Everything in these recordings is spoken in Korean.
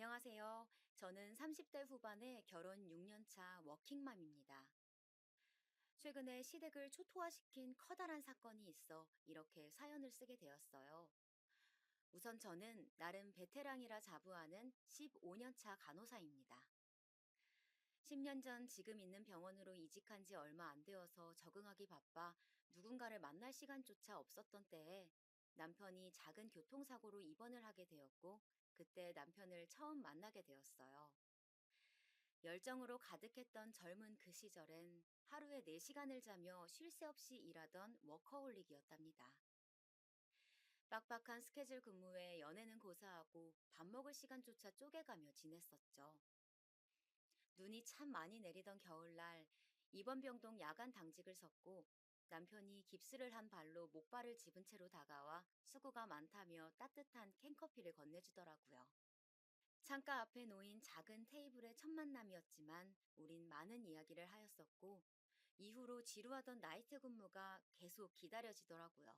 안녕하세요. 저는 30대 후반의 결혼 6년 차 워킹맘입니다. 최근에 시댁을 초토화시킨 커다란 사건이 있어 이렇게 사연을 쓰게 되었어요. 우선 저는 나름 베테랑이라 자부하는 15년 차 간호사입니다. 10년 전 지금 있는 병원으로 이직한 지 얼마 안 되어서 적응하기 바빠 누군가를 만날 시간조차 없었던 때에 남편이 작은 교통사고로 입원을 하게 되었고, 그때 남편을 처음 만나게 되었어요. 열정으로 가득했던 젊은 그 시절엔 하루에 4시간을 자며 쉴 새 없이 일하던 워커홀릭이었답니다. 빡빡한 스케줄 근무에 연애는 고사하고 밥 먹을 시간조차 쪼개가며 지냈었죠. 눈이 참 많이 내리던 겨울날 입원병동 야간 당직을 섰고, 남편이 깁스를 한 발로 목발을 집은 채로 다가와 수고가 많다며 따뜻한 캔커피를 건네주더라고요. 창가 앞에 놓인 작은 테이블의 첫 만남이었지만 우린 많은 이야기를 하였었고, 이후로 지루하던 나이트 근무가 계속 기다려지더라고요.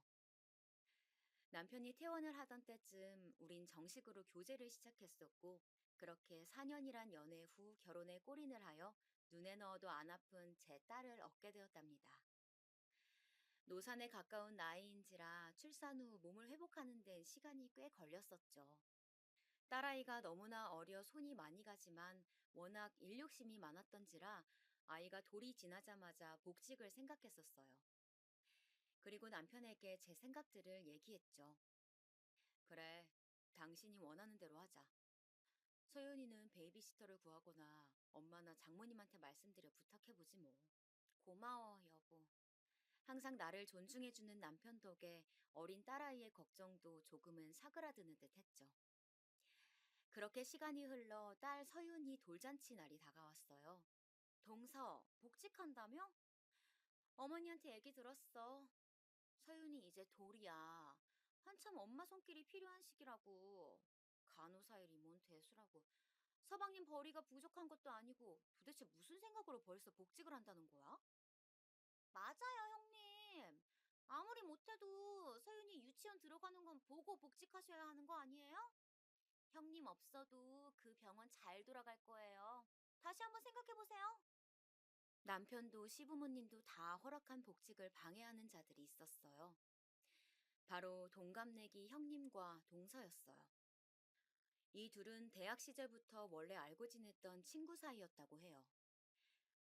남편이 퇴원을 하던 때쯤 우린 정식으로 교제를 시작했었고, 그렇게 4년이란 연애 후 결혼에 골인을 하여 눈에 넣어도 안 아픈 제 딸을 얻게 되었답니다. 노산에 가까운 나이인지라 출산 후 몸을 회복하는 데는 시간이 꽤 걸렸었죠. 딸아이가 너무나 어려 손이 많이 가지만 워낙 일욕심이 많았던지라 아이가 돌이 지나자마자 복직을 생각했었어요. 그리고 남편에게 제 생각들을 얘기했죠. 그래, 당신이 원하는 대로 하자. 소윤이는 베이비시터를 구하거나 엄마나 장모님한테 말씀드려 부탁해보지 뭐. 고마워, 여보. 항상 나를 존중해주는 남편 덕에 어린 딸아이의 걱정도 조금은 사그라드는 듯 했죠. 그렇게 시간이 흘러 딸 서윤이 돌잔치 날이 다가왔어요. 동서, 복직한다며? 어머니한테 얘기 들었어. 서윤이 이제 돌이야. 한참 엄마 손길이 필요한 시기라고. 간호사 일이 뭔 대수라고. 서방님 벌이가 부족한 것도 아니고 도대체 무슨 생각으로 벌써 복직을 한다는 거야? 맞아요, 형님. 아무리 못해도 서윤이 유치원 들어가는 건 보고 복직하셔야 하는 거 아니에요? 형님 없어도 그 병원 잘 돌아갈 거예요. 다시 한번 생각해 보세요. 남편도 시부모님도 다 허락한 복직을 방해하는 자들이 있었어요. 바로 동갑내기 형님과 동서였어요. 이 둘은 대학 시절부터 원래 알고 지냈던 친구 사이였다고 해요.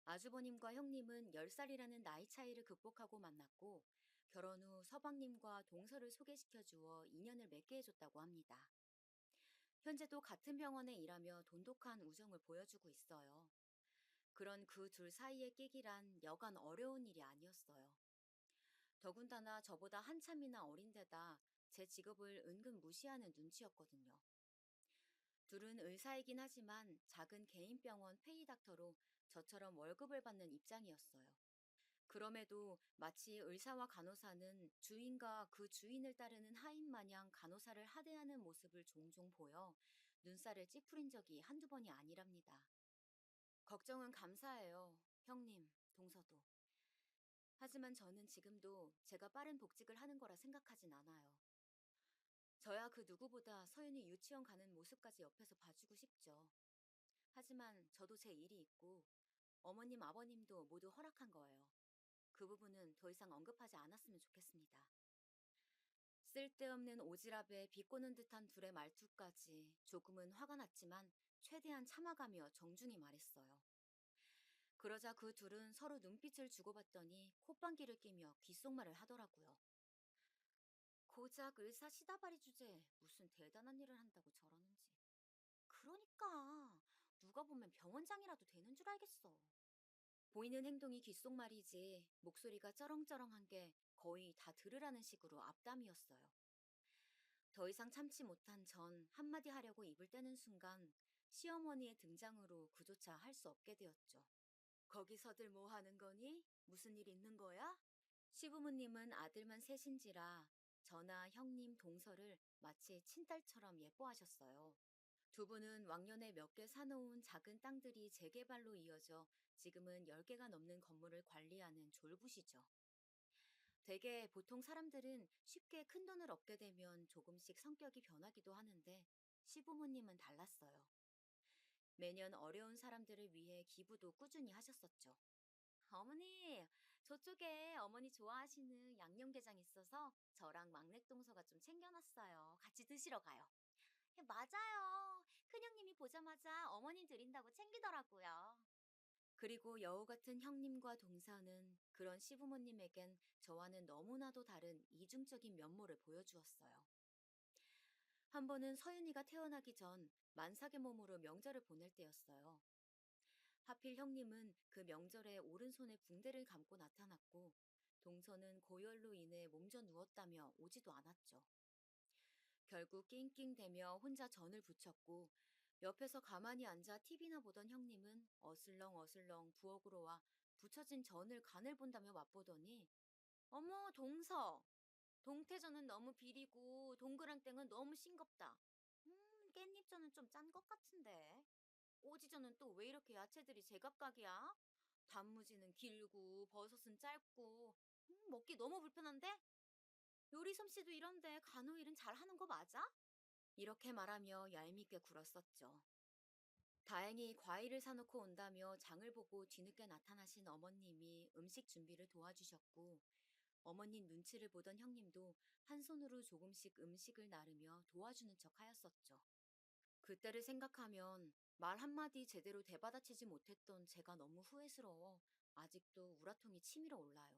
아주버님과 형님은 10살이라는 나이 차이를 극복하고 만났고, 결혼 후 서방님과 동서를 소개시켜 주어 인연을 맺게 해줬다고 합니다. 현재도 같은 병원에 일하며 돈독한 우정을 보여주고 있어요. 그런 그 둘 사이에 끼기란 여간 어려운 일이 아니었어요. 더군다나 저보다 한참이나 어린데다 제 직업을 은근 무시하는 눈치였거든요. 둘은 의사이긴 하지만 작은 개인 병원 페이닥터로 저처럼 월급을 받는 입장이었어요. 그럼에도 마치 의사와 간호사는 주인과 그 주인을 따르는 하인 마냥 간호사를 하대하는 모습을 종종 보여 눈살을 찌푸린 적이 한두 번이 아니랍니다. 걱정은 감사해요, 형님, 동서도. 하지만 저는 지금도 제가 빠른 복직을 하는 거라 생각하진 않아요. 저야 그 누구보다 서윤이 유치원 가는 모습까지 옆에서 봐주고 싶죠. 하지만 저도 제 일이 있고 어머님, 아버님도 모두 허락한 거예요. 그 부분은 더 이상 언급하지 않았으면 좋겠습니다. 쓸데없는 오지랖에 비꼬는 듯한 둘의 말투까지 조금은 화가 났지만 최대한 참아가며 정중히 말했어요. 그러자 그 둘은 서로 눈빛을 주고받더니 콧방귀를 끼며 귓속말을 하더라고요. 고작 의사 시다바리 주제에 무슨 대단한 일을 한다고 저러는지. 그러니까 누가 보면 병원장이라도 되는 줄 알겠어. 보이는 행동이 귓속말이지 목소리가 쩌렁쩌렁한 게 거의 다 들으라는 식으로 앞담이었어요. 더 이상 참지 못한 전 한마디 하려고 입을 떼는 순간 시어머니의 등장으로 그조차 할 수 없게 되었죠. 거기서들 뭐 하는 거니? 무슨 일 있는 거야? 시부모님은 아들만 셋인지라 저나 형님 동서를 마치 친딸처럼 예뻐하셨어요. 두 분은 왕년에 몇 개 사놓은 작은 땅들이 재개발로 이어져 지금은 10개가 넘는 건물을 관리하는 졸부시죠. 되게 보통 사람들은 쉽게 큰 돈을 얻게 되면 조금씩 성격이 변하기도 하는데 시부모님은 달랐어요. 매년 어려운 사람들을 위해 기부도 꾸준히 하셨었죠. 어머니, 저쪽에 어머니 좋아하시는 양념게장 있어서 저랑 막내 동서가 좀 챙겨놨어요. 같이 드시러 가요. 맞아요. 큰형님이 보자마자 어머님 드린다고 챙기더라고요. 그리고 여우 같은 형님과 동서는 그런 시부모님에겐 저와는 너무나도 다른 이중적인 면모를 보여주었어요. 한 번은 서윤이가 태어나기 전 만삭의 몸으로 명절을 보낼 때였어요. 하필 형님은 그 명절에 오른손에 붕대를 감고 나타났고, 동서는 고열로 인해 몸져 누웠다며 오지도 않았죠. 결국 낑낑대며 혼자 전을 부쳤고, 옆에서 가만히 앉아 TV나 보던 형님은 어슬렁어슬렁 부엌으로 와 부쳐진 전을 간을 본다며 맛보더니, 어머, 동서! 동태전은 너무 비리고 동그랑땡은 너무 싱겁다. 깻잎전은 좀 짠 것 같은데. 오지전은 또 왜 이렇게 야채들이 제각각이야? 단무지는 길고 버섯은 짧고 먹기 너무 불편한데? 요리 솜씨도 이런데 간호 일은 잘하는 거 맞아? 이렇게 말하며 얄밉게 굴었었죠. 다행히 과일을 사놓고 온다며 장을 보고 뒤늦게 나타나신 어머님이 음식 준비를 도와주셨고, 어머님 눈치를 보던 형님도 한 손으로 조금씩 음식을 나르며 도와주는 척 하였었죠. 그때를 생각하면 말 한마디 제대로 대받아치지 못했던 제가 너무 후회스러워 아직도 우라통이 치밀어 올라요.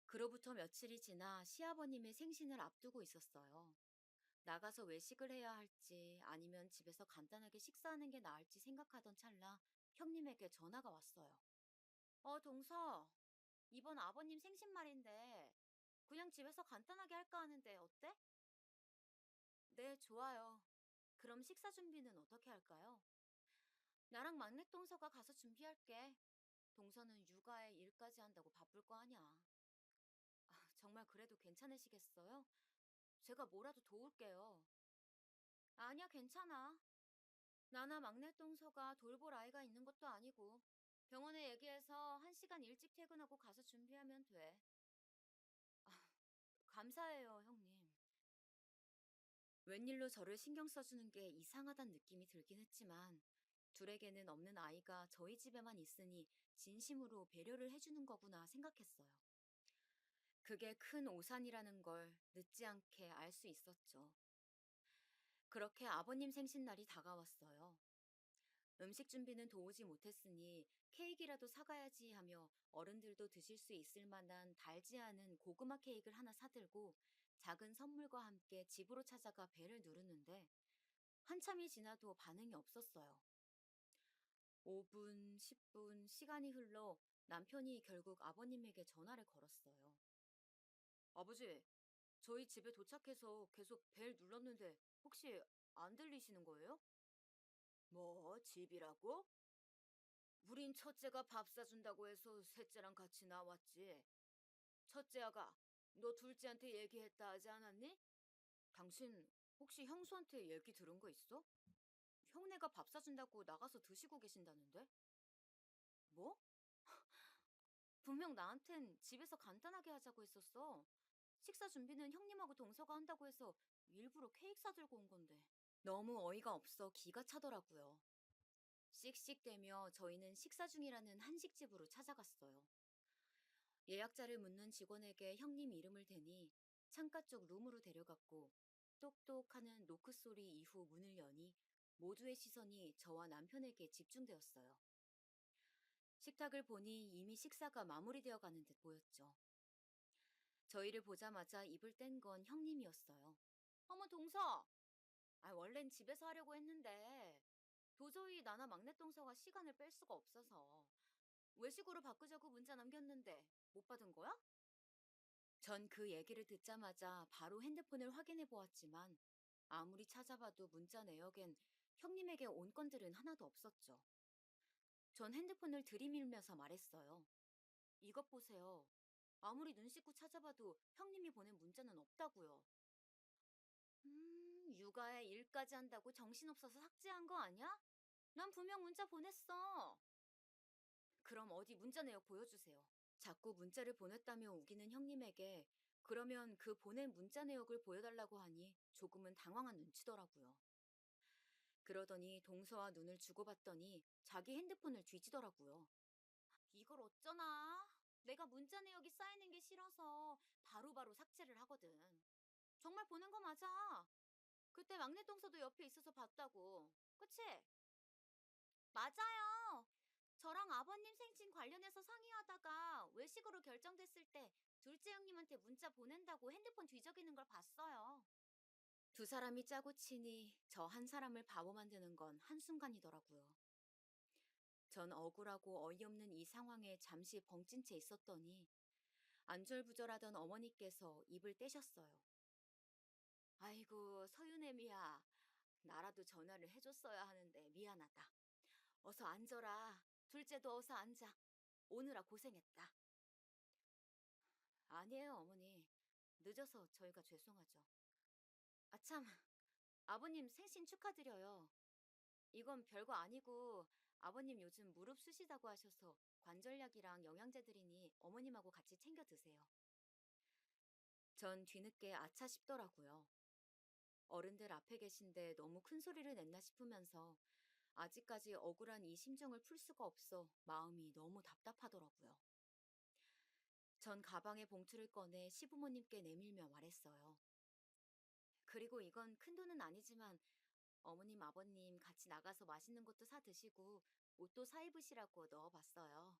그로부터 며칠이 지나 시아버님의 생신을 앞두고 있었어요. 나가서 외식을 해야 할지 아니면 집에서 간단하게 식사하는 게 나을지 생각하던 찰나 형님에게 전화가 왔어요. 동서, 이번 아버님 생신말인데 그냥 집에서 간단하게 할까 하는데 어때? 네, 좋아요. 그럼 식사 준비는 어떻게 할까요? 나랑 막내 동서가 가서 준비할게. 동서는 육아에 일까지 한다고 바쁠 거 아냐. 정말 그래도 괜찮으시겠어요? 제가 뭐라도 도울게요. 아니야, 괜찮아. 나나 막내 동서가 돌볼 아이가 있는 것도 아니고 병원에 얘기해서 1시간 일찍 퇴근하고 가서 준비하면 돼. 감사해요, 형님. 웬일로 저를 신경 써주는 게 이상하단 느낌이 들긴 했지만 둘에게는 없는 아이가 저희 집에만 있으니 진심으로 배려를 해주는 거구나 생각했어요. 그게 큰 오산이라는 걸 늦지 않게 알 수 있었죠. 그렇게 아버님 생신날이 다가왔어요. 음식 준비는 도우지 못했으니 케이크라도 사가야지 하며 어른들도 드실 수 있을 만한 달지 않은 고구마 케이크를 하나 사들고 작은 선물과 함께 집으로 찾아가 벨을 누르는데 한참이 지나도 반응이 없었어요. 5분, 10분 시간이 흘러 남편이 결국 아버님에게 전화를 걸었어요. 아버지, 저희 집에 도착해서 계속 벨 눌렀는데 혹시 안 들리시는 거예요? 뭐, 집이라고? 우린 첫째가 밥 사준다고 해서 셋째랑 같이 나왔지. 첫째 아가, 너 둘째한테 얘기했다 하지 않았니? 당신 혹시 형수한테 얘기 들은 거 있어? 형네가 밥 사준다고 나가서 드시고 계신다는데? 뭐? 분명 나한텐 집에서 간단하게 하자고 했었어. 식사 준비는 형님하고 동서가 한다고 해서 일부러 케이크 사들고 온 건데. 너무 어이가 없어 기가 차더라고요. 씩씩대며 저희는 식사 중이라는 한식집으로 찾아갔어요. 예약자를 묻는 직원에게 형님 이름을 대니 창가 쪽 룸으로 데려갔고 똑똑 하는 노크 소리 이후 문을 여니 모두의 시선이 저와 남편에게 집중되었어요. 식탁을 보니 이미 식사가 마무리되어 가는 듯 보였죠. 저희를 보자마자 입을 뗀 건 형님이었어요. 어머, 동서! 원래는 집에서 하려고 했는데 도저히 나나 막내 동서가 시간을 뺄 수가 없어서 외식으로 바꾸자고 문자 남겼는데 못 받은 거야? 전 그 얘기를 듣자마자 바로 핸드폰을 확인해 보았지만 아무리 찾아봐도 문자 내역엔 형님에게 온 건들은 하나도 없었죠. 전 핸드폰을 들이밀면서 말했어요. 이것 보세요. 아무리 눈 씻고 찾아봐도 형님이 보낸 문자는 없다고요. 육아에 일까지 한다고 정신없어서 삭제한 거 아니야? 난 분명 문자 보냈어. 그럼 어디 문자 내역 보여주세요. 자꾸 문자를 보냈다며 우기는 형님에게 그러면 그 보낸 문자 내역을 보여달라고 하니 조금은 당황한 눈치더라고요. 그러더니 동서와 눈을 주고받더니 자기 핸드폰을 뒤지더라고요. 이걸 어쩌나? 내가 문자 내역이 쌓이는 게 싫어서 바로바로 삭제를 하거든. 정말 보낸 거 맞아. 그때 막내 동서도 옆에 있어서 봤다고. 그치? 맞아요. 저랑 아버님 생신 관련해서 상의하다가 외식으로 결정됐을 때 둘째 형님한테 문자 보낸다고 핸드폰 뒤적이는 걸 봤어요. 두 사람이 짜고 치니 저 한 사람을 바보 만드는 건 한순간이더라고요. 전 억울하고 어이없는 이 상황에 잠시 벙찐 채 있었더니 안절부절하던 어머니께서 입을 떼셨어요. 아이고, 서윤애미야. 나라도 전화를 해줬어야 하는데 미안하다. 어서 앉아라. 둘째도 어서 앉아. 오느라 고생했다. 아니에요, 어머니. 늦어서 저희가 죄송하죠. 아참, 아버님 생신 축하드려요. 이건 별거 아니고 아버님 요즘 무릎 쓰시다고 하셔서 관절약이랑 영양제 드리니 어머님하고 같이 챙겨 드세요. 전 뒤늦게 아차 싶더라고요. 어른들 앞에 계신데 너무 큰 소리를 냈나 싶으면서 아직까지 억울한 이 심정을 풀 수가 없어 마음이 너무 답답하더라고요. 전 가방에 봉투를 꺼내 시부모님께 내밀며 말했어요. 그리고 이건 큰 돈은 아니지만 어머님, 아버님 같이 나가서 맛있는 것도 사 드시고 옷도 사 입으시라고 넣어봤어요.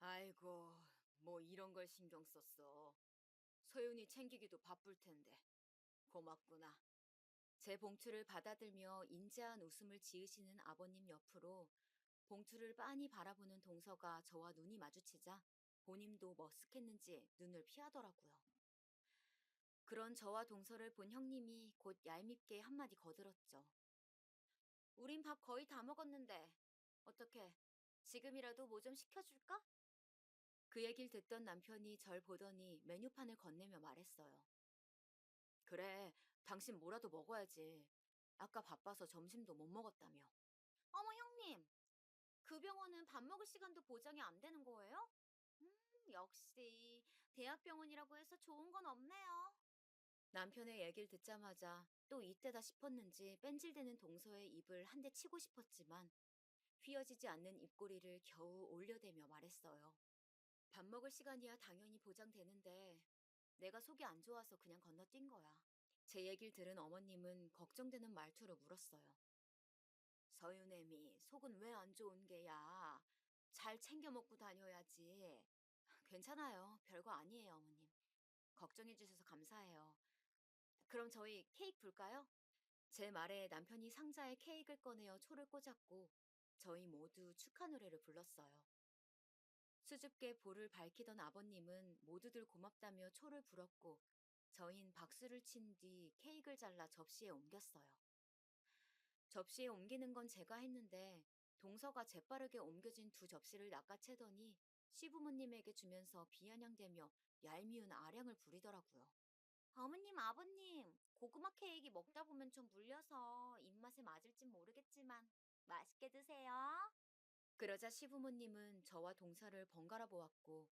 아이고, 뭐 이런 걸 신경 썼어. 소윤이 챙기기도 바쁠 텐데. 고맙구나. 제 봉투를 받아들며 인자한 웃음을 지으시는 아버님 옆으로 봉투를 빤히 바라보는 동서가 저와 눈이 마주치자 본인도 머쓱했는지 눈을 피하더라고요. 그런 저와 동서를 본 형님이 곧 얄밉게 한마디 거들었죠. 우린 밥 거의 다 먹었는데 어떻게 지금이라도 뭐 좀 시켜줄까? 그 얘기를 듣던 남편이 절 보더니 메뉴판을 건네며 말했어요. 그래, 당신 뭐라도 먹어야지. 아까 바빠서 점심도 못 먹었다며. 어머, 형님, 그 병원은 밥 먹을 시간도 보장이 안 되는 거예요? 음, 역시 대학병원이라고 해서 좋은 건 없네요. 남편의 얘기를 듣자마자 또 이때다 싶었는지 뺀질대는 동서의 입을 한 대 치고 싶었지만 휘어지지 않는 입꼬리를 겨우 올려대며 말했어요. 밥 먹을 시간이야 당연히 보장되는데 내가 속이 안 좋아서 그냥 건너뛴 거야. 제 얘기를 들은 어머님은 걱정되는 말투로 물었어요. 서윤애미, 속은 왜 안 좋은 게야? 잘 챙겨 먹고 다녀야지. 괜찮아요. 별거 아니에요, 어머님. 걱정해 주셔서 감사해요. 그럼 저희 케이크 불까요? 제 말에 남편이 상자에 케이크를 꺼내어 초를 꽂았고 저희 모두 축하 노래를 불렀어요. 수줍게 볼을 밝히던 아버님은 모두들 고맙다며 초를 불었고 저흰 박수를 친 뒤 케이크를 잘라 접시에 옮겼어요. 접시에 옮기는 건 제가 했는데 동서가 재빠르게 옮겨진 두 접시를 낚아채더니 시부모님에게 주면서 비아냥대며 얄미운 아량을 부리더라고요. 어머님, 아버님, 고구마 케이크 먹다 보면 좀 물려서 입맛에 맞을진 모르겠지만 맛있게 드세요. 그러자 시부모님은 저와 동서를 번갈아 보았고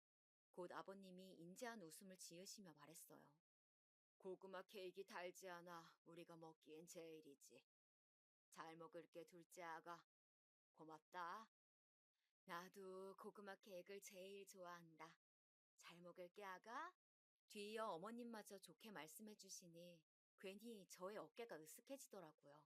곧 아버님이 인자한 웃음을 지으시며 말했어요. 고구마 케이크 달지 않아 우리가 먹기엔 제일이지. 잘 먹을게 둘째 아가. 고맙다. 나도 고구마 케이크를 제일 좋아한다. 잘 먹을게 아가. 뒤이어 어머님마저 좋게 말씀해 주시니 괜히 저의 어깨가 으쓱해지더라고요.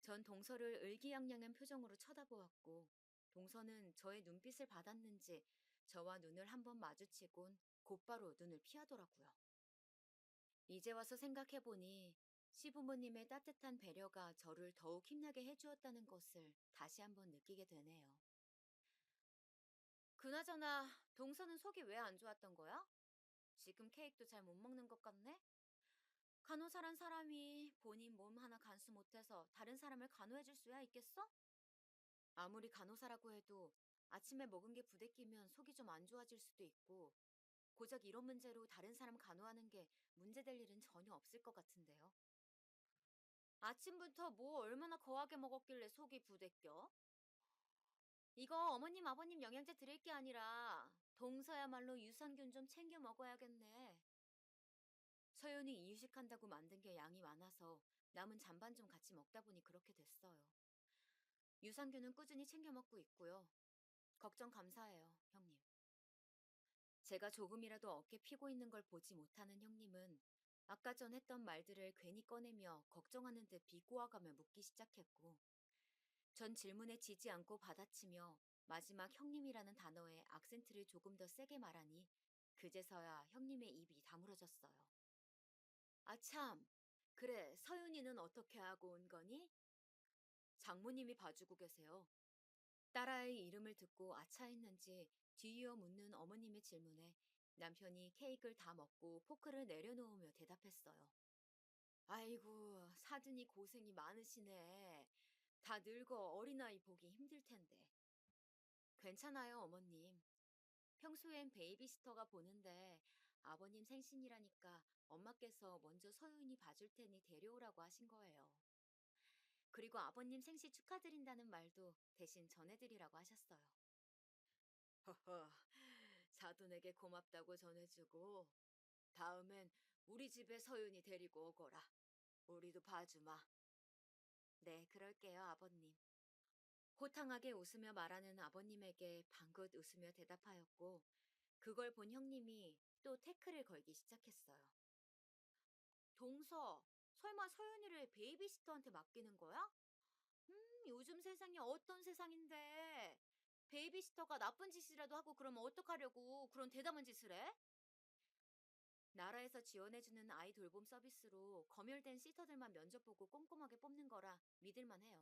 전 동서를 의기양양한 표정으로 쳐다보았고 동서는 저의 눈빛을 받았는지 저와 눈을 한번 마주치곤 곧바로 눈을 피하더라고요. 이제 와서 생각해보니 시부모님의 따뜻한 배려가 저를 더욱 힘나게 해주었다는 것을 다시 한번 느끼게 되네요. 그나저나 동서는 속이 왜 안 좋았던 거야? 지금 케이크도 잘 못 먹는 것 같네? 간호사란 사람이 본인 몸 하나 간수 못해서 다른 사람을 간호해줄 수야 있겠어? 아무리 간호사라고 해도 아침에 먹은 게 부대끼면 속이 좀 안 좋아질 수도 있고 고작 이런 문제로 다른 사람 간호하는 게 문제될 일은 전혀 없을 것 같은데요. 아침부터 뭐 얼마나 거하게 먹었길래 속이 부대껴? 이거 어머님, 아버님 영양제 드릴 게 아니라 동서야말로 유산균 좀 챙겨 먹어야겠네. 서연이 이유식한다고 만든 게 양이 많아서 남은 잔반 좀 같이 먹다 보니 그렇게 됐어요. 유산균은 꾸준히 챙겨 먹고 있고요. 걱정 감사해요, 형님. 제가 조금이라도 어깨 피고 있는 걸 보지 못하는 형님은 아까 전 했던 말들을 괜히 꺼내며 걱정하는 듯 비꼬아가며 묻기 시작했고, 전 질문에 지지 않고 받아치며 마지막 형님이라는 단어에 악센트를 조금 더 세게 말하니 그제서야 형님의 입이 다물어졌어요. 아 참, 그래 서윤이는 어떻게 하고 온 거니? 장모님이 봐주고 계세요. 딸아이 이름을 듣고 아차했는지 뒤이어 묻는 어머님의 질문에 남편이 케이크를 다 먹고 포크를 내려놓으며 대답했어요. 아이고, 사드니 고생이 많으시네. 다 늙어 어린아이 보기 힘들 텐데. 괜찮아요, 어머님. 평소엔 베이비시터가 보는데 아버님 생신이라니까 엄마께서 먼저 서윤이 봐줄 테니 데려오라고 하신 거예요. 그리고 아버님 생신 축하드린다는 말도 대신 전해드리라고 하셨어요. 허허, 사돈에게 고맙다고 전해주고 다음엔 우리 집에 서윤이 데리고 오거라. 우리도 봐주마. 네, 그럴게요, 아버님. 호탕하게 웃으며 말하는 아버님에게 방긋 웃으며 대답하였고, 그걸 본 형님이 또 태클을 걸기 시작했어요. 동서, 설마 서윤이를 베이비시터한테 맡기는 거야? 요즘 세상이 어떤 세상인데. 베이비시터가 나쁜 짓이라도 하고 그러면 어떡하려고 그런 대담한 짓을 해? 나라에서 지원해주는 아이 돌봄 서비스로 검열된 시터들만 면접 보고 꼼꼼하게 뽑는 거라 믿을만 해요.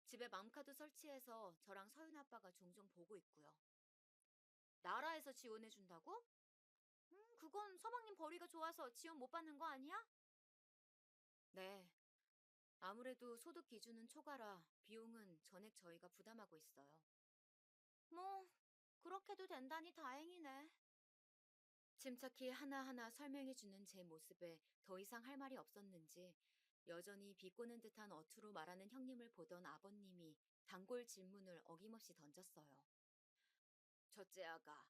집에 맘카드 설치해서 저랑 서윤 아빠가 종종 보고 있고요. 나라에서 지원해준다고? 그건 서방님 벌이가 좋아서 지원 못 받는 거 아니야? 네. 아무래도 소득 기준은 초과라 비용은 전액 저희가 부담하고 있어요. 뭐, 그렇게도 된다니 다행이네. 침착히 하나하나 설명해주는 제 모습에 더 이상 할 말이 없었는지 여전히 비꼬는 듯한 어투로 말하는 형님을 보던 아버님이 단골 질문을 어김없이 던졌어요. 첫째 아가,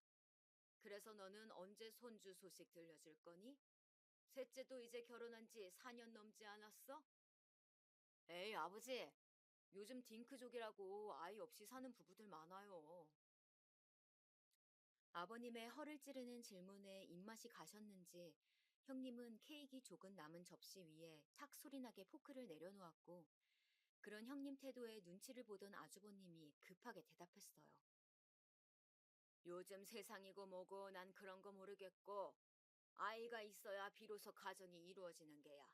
그래서 너는 언제 손주 소식 들려줄 거니? 셋째도 이제 결혼한 지 4년 넘지 않았어? 에이, 아버지, 요즘 딩크족이라고 아이 없이 사는 부부들 많아요. 아버님의 허를 찌르는 질문에 입맛이 가셨는지 형님은 케이크 조금 남은 접시 위에 탁 소리나게 포크를 내려놓았고 그런 형님 태도에 눈치를 보던 아주버님이 급하게 대답했어요. 요즘 세상이고 뭐고 난 그런 거 모르겠고 아이가 있어야 비로소 가정이 이루어지는 게야.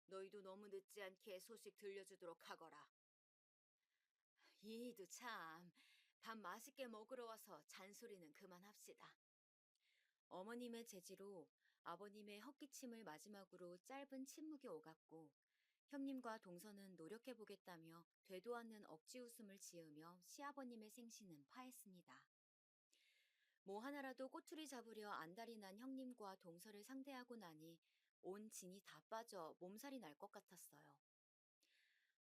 너희도 너무 늦지 않게 소식 들려주도록 하거라. 이도 참, 밥 맛있게 먹으러 와서 잔소리는 그만합시다. 어머님의 제지로 아버님의 헛기침을 마지막으로 짧은 침묵이 오갔고 형님과 동서는 노력해보겠다며 되도 않는 억지 웃음을 지으며 시아버님의 생신은 파했습니다. 뭐 하나라도 꼬투리 잡으려 안달이 난 형님과 동서를 상대하고 나니 온 진이 다 빠져 몸살이 날 것 같았어요.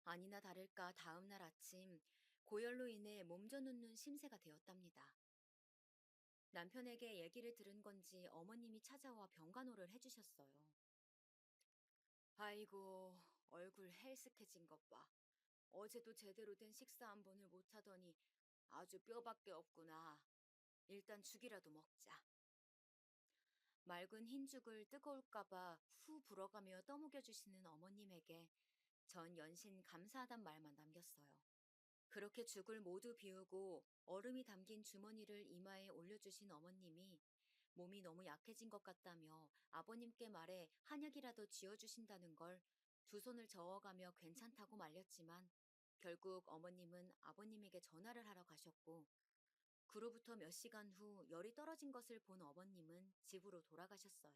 아니나 다를까 다음 날 아침 고열로 인해 몸져 눕는 심세가 되었답니다. 남편에게 얘기를 들은 건지 어머님이 찾아와 병간호를 해주셨어요. 아이고, 얼굴 헬스케진 것 봐. 어제도 제대로 된 식사 한 번을 못하더니 아주 뼈밖에 없구나. 일단 죽이라도 먹자. 맑은 흰죽을 뜨거울까봐 후 불어가며 떠먹여주시는 어머님에게 전 연신 감사하단 말만 남겼어요. 그렇게 죽을 모두 비우고 얼음이 담긴 주머니를 이마에 올려주신 어머님이 몸이 너무 약해진 것 같다며 아버님께 말해 한약이라도 쥐어주신다는 걸 두 손을 저어가며 괜찮다고 말렸지만 결국 어머님은 아버님에게 전화를 하러 가셨고 그로부터 몇 시간 후 열이 떨어진 것을 본 어머님은 집으로 돌아가셨어요.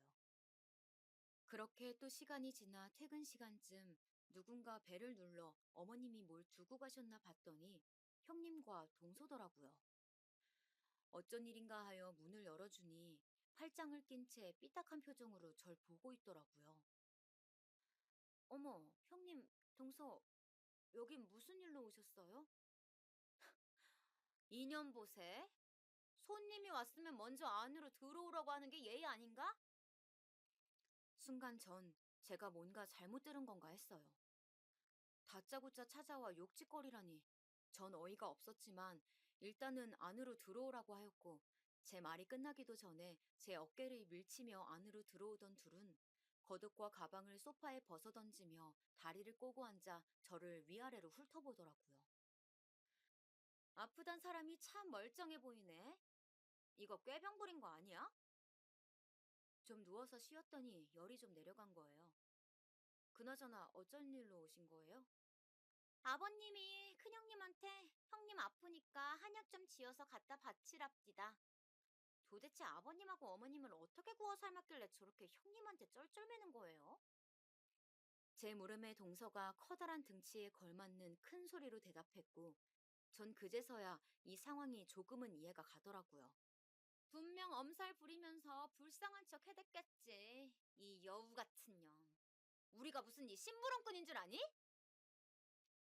그렇게 또 시간이 지나 퇴근 시간쯤 누군가 배를 눌러 어머님이 뭘 두고 가셨나 봤더니 형님과 동서더라고요. 어쩐 일인가 하여 문을 열어주니 팔짱을 낀 채 삐딱한 표정으로 절 보고 있더라고요. 어머, 형님, 동서, 여긴 무슨 일로 오셨어요? 인연 보세. 손님이 왔으면 먼저 안으로 들어오라고 하는 게 예의 아닌가? 순간 전 제가 뭔가 잘못 들은 건가 했어요. 다짜고짜 찾아와 욕짓거리라니. 전 어이가 없었지만 일단은 안으로 들어오라고 하였고 제 말이 끝나기도 전에 제 어깨를 밀치며 안으로 들어오던 둘은 겉옷과 가방을 소파에 벗어던지며 다리를 꼬고 앉아 저를 위아래로 훑어보더라고요. 아프단 사람이 참 멀쩡해 보이네. 이거 꾀병 부린 거 아니야? 좀 누워서 쉬었더니 열이 좀 내려간 거예요. 그나저나 어쩐 일로 오신 거예요? 아버님이 큰형님한테 형님 아프니까 한약 좀 지어서 갖다 바치랍디다. 도대체 아버님하고 어머님을 어떻게 구워 삶았길래 저렇게 형님한테 쩔쩔매는 거예요? 제 물음에 동서가 커다란 등치에 걸맞는 큰 소리로 대답했고, 전 그제서야 이 상황이 조금은 이해가 가더라고요. 분명 엄살 부리면서 불쌍한 척 해댔겠지. 이 여우 같은 년. 우리가 무슨 이 심부름꾼인 줄 아니?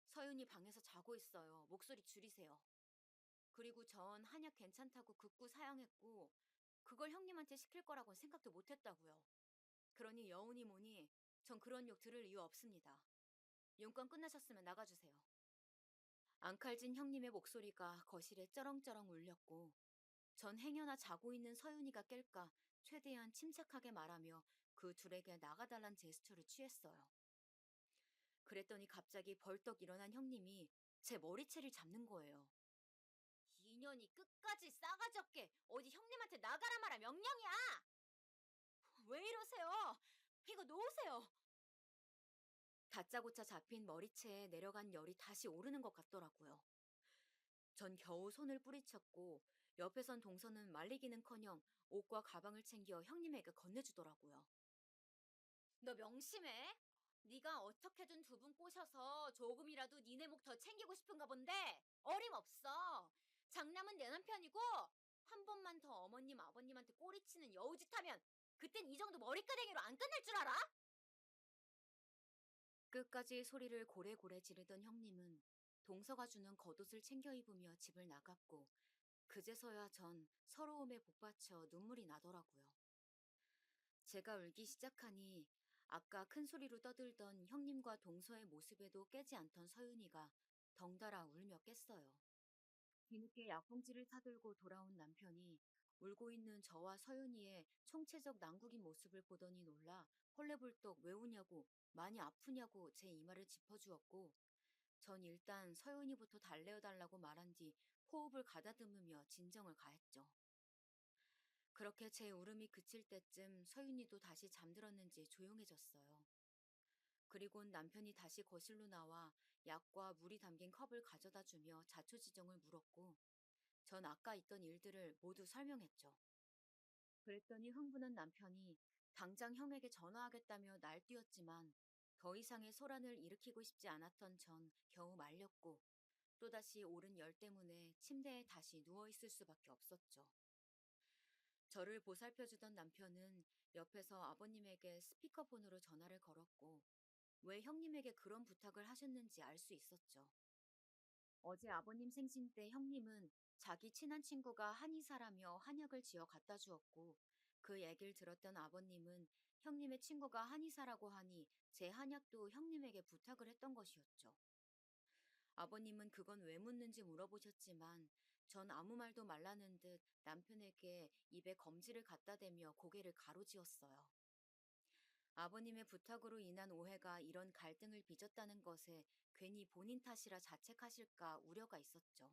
서윤이 방에서 자고 있어요. 목소리 줄이세요. 그리고 전 한약 괜찮다고 극구 사양했고, 그걸 형님한테 시킬 거라고는 생각도 못 했다고요. 그러니 여운이 뭐니, 전 그런 욕 들을 이유 없습니다. 용건 끝나셨으면 나가주세요. 앙칼진 형님의 목소리가 거실에 쩌렁쩌렁 울렸고, 전 행여나 자고 있는 서윤이가 깰까 최대한 침착하게 말하며 그 둘에게 나가달란 제스처를 취했어요. 그랬더니 갑자기 벌떡 일어난 형님이 제 머리채를 잡는 거예요. 이년이 끝까지 싸가지 없게 어디 형님한테 나가라 마라 명령이야! 왜 이러세요? 이거 놓으세요! 다짜고짜 잡힌 머리채에 내려간 열이 다시 오르는 것 같더라고요. 전 겨우 손을 뿌리쳤고 옆에선 동서는 말리기는커녕 옷과 가방을 챙겨 형님에게 건네주더라고요. 너 명심해. 네가 어떻게든 두 분 꼬셔서 조금이라도 니네 목 더 챙기고 싶은가 본데 어림없어. 장남은 내 남편이고 한 번만 더 어머님 아버님한테 꼬리치는 여우짓 하면 그땐 이 정도 머리끄댕이로 안 끝날 줄 알아? 끝까지 소리를 고래고래 지르던 형님은 동서가 주는 겉옷을 챙겨 입으며 집을 나갔고 그제서야 전 서러움에 복받쳐 눈물이 나더라고요. 제가 울기 시작하니 아까 큰 소리로 떠들던 형님과 동서의 모습에도 깨지 않던 서윤이가 덩달아 울며 깼어요. 뒤늦게 약봉지를 사들고 돌아온 남편이 울고 있는 저와 서윤이의 총체적 난국인 모습을 보더니 놀라 헐레벌떡 왜 우냐고 많이 아프냐고 제 이마를 짚어주었고 전 일단 서윤이부터 달래어달라고 말한 뒤 호흡을 가다듬으며 진정을 가했죠. 그렇게 제 울음이 그칠 때쯤 서윤이도 다시 잠들었는지 조용해졌어요. 그리곤 남편이 다시 거실로 나와 약과 물이 담긴 컵을 가져다 주며 자초지종을 물었고 전 아까 있던 일들을 모두 설명했죠. 그랬더니 흥분한 남편이 당장 형에게 전화하겠다며 날뛰었지만 더 이상의 소란을 일으키고 싶지 않았던 전 겨우 말렸고 또다시 오른 열 때문에 침대에 다시 누워있을 수밖에 없었죠. 저를 보살펴주던 남편은 옆에서 아버님에게 스피커폰으로 전화를 걸었고 왜 형님에게 그런 부탁을 하셨는지 알 수 있었죠. 어제 아버님 생신 때 형님은 자기 친한 친구가 한의사라며 한약을 지어 갖다 주었고 그 얘기를 들었던 아버님은 형님의 친구가 한의사라고 하니 제 한약도 형님에게 부탁을 했던 것이었죠. 아버님은 그건 왜 묻는지 물어보셨지만 전 아무 말도 말라는 듯 남편에게 입에 검지를 갖다 대며 고개를 가로지었어요. 아버님의 부탁으로 인한 오해가 이런 갈등을 빚었다는 것에 괜히 본인 탓이라 자책하실까 우려가 있었죠.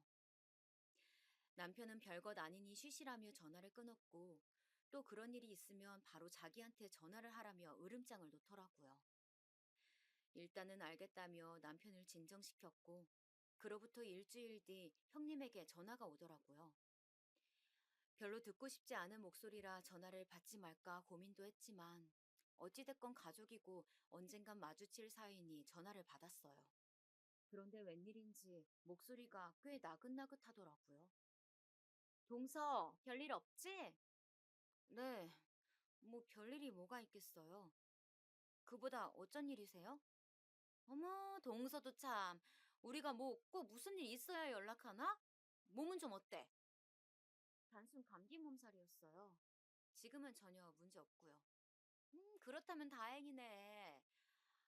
남편은 별것 아니니 쉬쉬라며 전화를 끊었고 또 그런 일이 있으면 바로 자기한테 전화를 하라며 으름장을 놓더라고요. 일단은 알겠다며 남편을 진정시켰고 그로부터 일주일 뒤 형님에게 전화가 오더라고요. 별로 듣고 싶지 않은 목소리라 전화를 받지 말까 고민도 했지만 어찌됐건 가족이고 언젠간 마주칠 사이니 전화를 받았어요. 그런데 웬일인지 목소리가 꽤 나긋나긋하더라고요. 동서, 별일 없지? 네, 뭐 별일이 뭐가 있겠어요. 그보다 어쩐 일이세요? 어머, 동서도 참. 우리가 뭐 꼭 무슨 일 있어야 연락하나? 몸은 좀 어때? 단순 감기 몸살이었어요. 지금은 전혀 문제 없고요. 그렇다면 다행이네.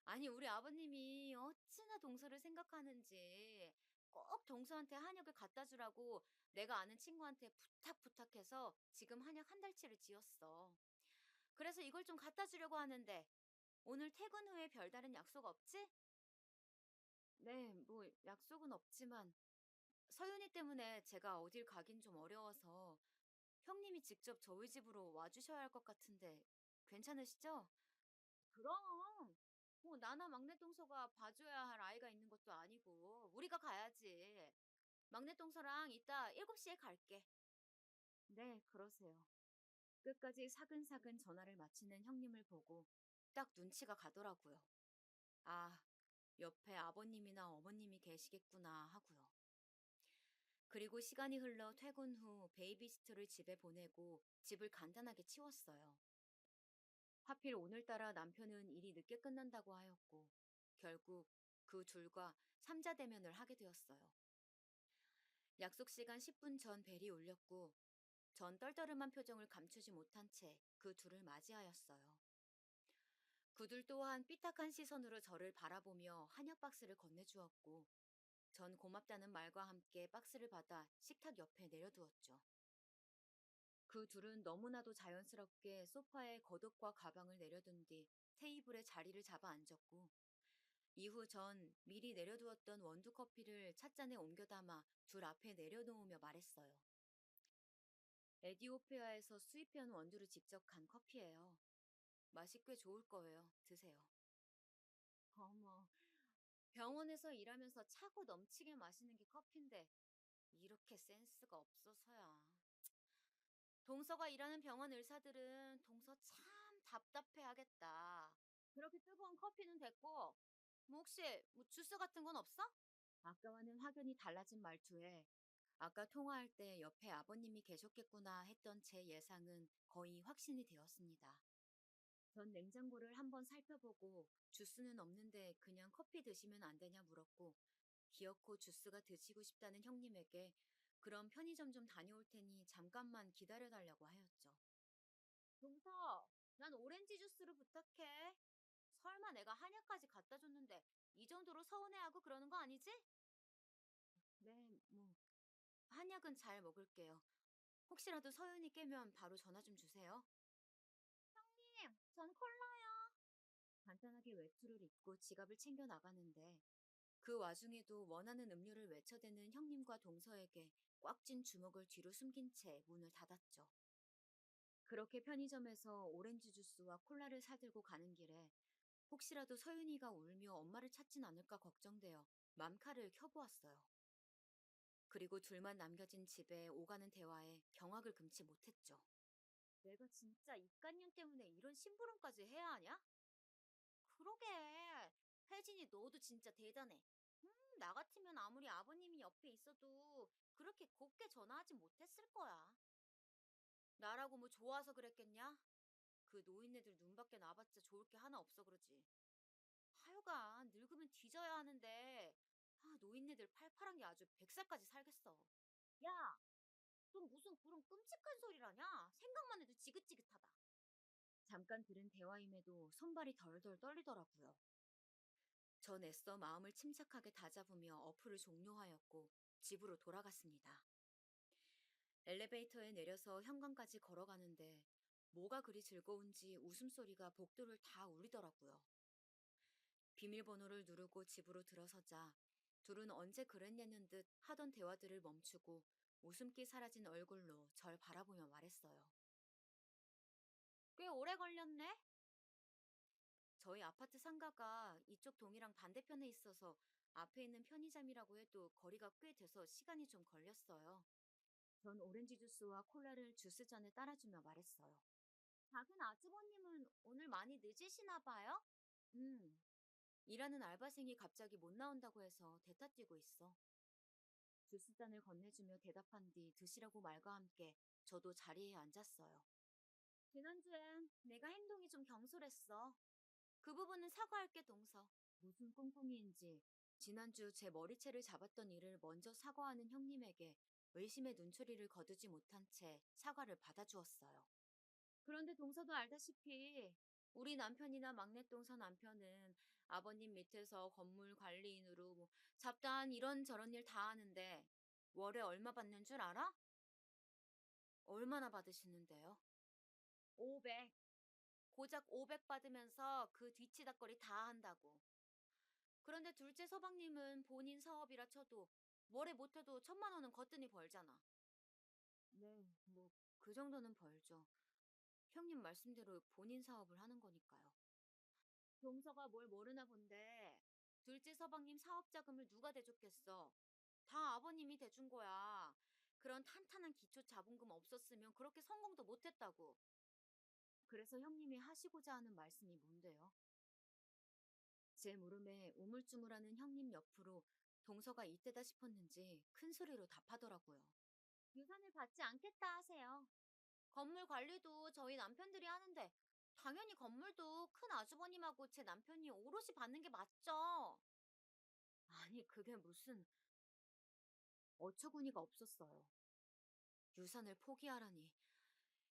아니, 우리 아버님이 어찌나 동서를 생각하는지 꼭 동서한테 한약을 갖다 주라고 내가 아는 친구한테 부탁해서 지금 한약 한 달치를 지었어. 그래서 이걸 좀 갖다 주려고 하는데 오늘 퇴근 후에 별다른 약속 없지? 네, 뭐 약속은 없지만 서윤이 때문에 제가 어딜 가긴 좀 어려워서 형님이 직접 저희 집으로 와주셔야 할 것 같은데 괜찮으시죠? 그럼. 나나 막내 동서가 봐줘야 할 아이가 있는 것도 아니고 우리가 가야지. 막내 동서랑 이따 7시에 갈게. 네, 그러세요. 끝까지 사근사근 전화를 마치는 형님을 보고 딱 눈치가 가더라고요. 아, 옆에 아버님이나 어머님이 계시겠구나 하고요. 그리고 시간이 흘러 퇴근 후 베이비시터를 집에 보내고 집을 간단하게 치웠어요. 하필 오늘따라 남편은 일이 늦게 끝난다고 하였고, 결국 그 둘과 삼자 대면을 하게 되었어요. 약속 시간 10분 전 벨이 울렸고, 전 떨떠름한 표정을 감추지 못한 채 그 둘을 맞이하였어요. 그들 또한 삐딱한 시선으로 저를 바라보며 한약 박스를 건네주었고, 전 고맙다는 말과 함께 박스를 받아 식탁 옆에 내려두었죠. 그 둘은 너무나도 자연스럽게 소파에 겉옷과 가방을 내려둔 뒤 테이블에 자리를 잡아 앉았고, 이후 전 미리 내려두었던 원두 커피를 찻잔에 옮겨 담아 둘 앞에 내려놓으며 말했어요. 에디오피아에서 수입해온 원두를 직접 간 커피예요. 맛이 꽤 좋을 거예요. 드세요. 어머, 병원에서 일하면서 차고 넘치게 마시는 게 커피인데 이렇게 센스가 없어서야. 동서가 일하는 병원 의사들은 동서 참 답답해 하겠다. 그렇게 뜨거운 커피는 됐고, 뭐 혹시 뭐 주스 같은 건 없어? 아까와는 확연히 달라진 말투에 아까 통화할 때 옆에 아버님이 계셨겠구나 했던 제 예상은 거의 확신이 되었습니다. 전 냉장고를 한번 살펴보고 주스는 없는데 그냥 커피 드시면 안 되냐 물었고 기어코 주스가 드시고 싶다는 형님에게 그럼 편의점 좀 다녀올 테니 잠깐만 기다려달라고 하였죠. 동서, 난 오렌지 주스를 부탁해. 설마 내가 한약까지 갖다 줬는데 이 정도로 서운해하고 그러는 거 아니지? 네, 뭐 한약은 잘 먹을게요. 혹시라도 서윤이 깨면 바로 전화 좀 주세요. 형님, 전 콜라요. 간단하게 외투를 입고 지갑을 챙겨 나가는데 그 와중에도 원하는 음료를 외쳐대는 형님과 동서에게 꽉 쥔 주먹을 뒤로 숨긴 채 문을 닫았죠. 그렇게 편의점에서 오렌지 주스와 콜라를 사들고 가는 길에 혹시라도 서윤이가 울며 엄마를 찾진 않을까 걱정되어 맘카를 켜보았어요. 그리고 둘만 남겨진 집에 오가는 대화에 경악을 금치 못했죠. 내가 진짜 입간년 때문에 이런 심부름까지 해야 하냐? 그러게. 혜진이 너도 진짜 대단해. 나 같으면 아무리 아버님이 옆에 있어도 그렇게 곱게 전화하지 못했을 거야. 나라고 뭐 좋아서 그랬겠냐? 그 노인네들 눈밖에 나봤자 좋을 게 하나 없어 그러지. 하여간 늙으면 뒤져야 하는데 노인네들 팔팔한 게 아주 100살까지 살겠어. 야, 좀 무슨 그런 끔찍한 소리라냐? 생각만 해도 지긋지긋하다. 잠깐 들은 대화임에도 손발이 덜덜 떨리더라고요. 전 애써 마음을 침착하게 다잡으며 어플을 종료하였고 집으로 돌아갔습니다. 엘리베이터에 내려서 현관까지 걸어가는데 뭐가 그리 즐거운지 웃음소리가 복도를 다 울리더라고요. 비밀번호를 누르고 집으로 들어서자 둘은 언제 그랬냐는 듯 하던 대화들을 멈추고 웃음기 사라진 얼굴로 절 바라보며 말했어요. 꽤 오래 걸렸네? 저희 아파트 상가가 이쪽 동이랑 반대편에 있어서 앞에 있는 편의점이라고 해도 거리가 꽤 돼서 시간이 좀 걸렸어요. 전 오렌지 주스와 콜라를 주스잔에 따라주며 말했어요. 작은 아주버님은 오늘 많이 늦으시나 봐요? 일하는 알바생이 갑자기 못 나온다고 해서 대타 뛰고 있어. 주스잔을 건네주며 대답한 뒤 드시라고 말과 함께 저도 자리에 앉았어요. 지난주엔 내가 행동이 좀 경솔했어. 그 부분은 사과할게, 동서. 무슨 꿍꿍이인지 지난주 제 머리채를 잡았던 일을 먼저 사과하는 형님에게 의심의 눈초리를 거두지 못한 채 사과를 받아주었어요. 그런데 동서도 알다시피 우리 남편이나 막내동서 남편은 아버님 밑에서 건물 관리인으로 뭐 잡다한 이런저런 일 다 하는데 월에 얼마 받는 줄 알아? 얼마나 받으시는데요? 500. 고작 500 받으면서 그 뒤치다꺼리 다 한다고. 그런데 둘째 서방님은 본인 사업이라 쳐도 월에 못해도 1,000만 원은 거뜬히 벌잖아. 네, 뭐 그 정도는 벌죠. 형님 말씀대로 본인 사업을 하는 거니까요. 동서가 뭘 모르나 본데 둘째 서방님 사업 자금을 누가 대줬겠어? 다 아버님이 대준 거야. 그런 탄탄한 기초 자본금 없었으면 그렇게 성공도 못했다고. 그래서 형님이 하시고자 하는 말씀이 뭔데요? 제 물음에 우물쭈물하는 형님 옆으로 동서가 이때다 싶었는지 큰 소리로 답하더라고요. 유산을 받지 않겠다 하세요. 건물 관리도 저희 남편들이 하는데 당연히 건물도 큰 아주버님하고 제 남편이 오롯이 받는 게 맞죠. 아니 그게 무슨 어처구니가 없었어요. 유산을 포기하라니.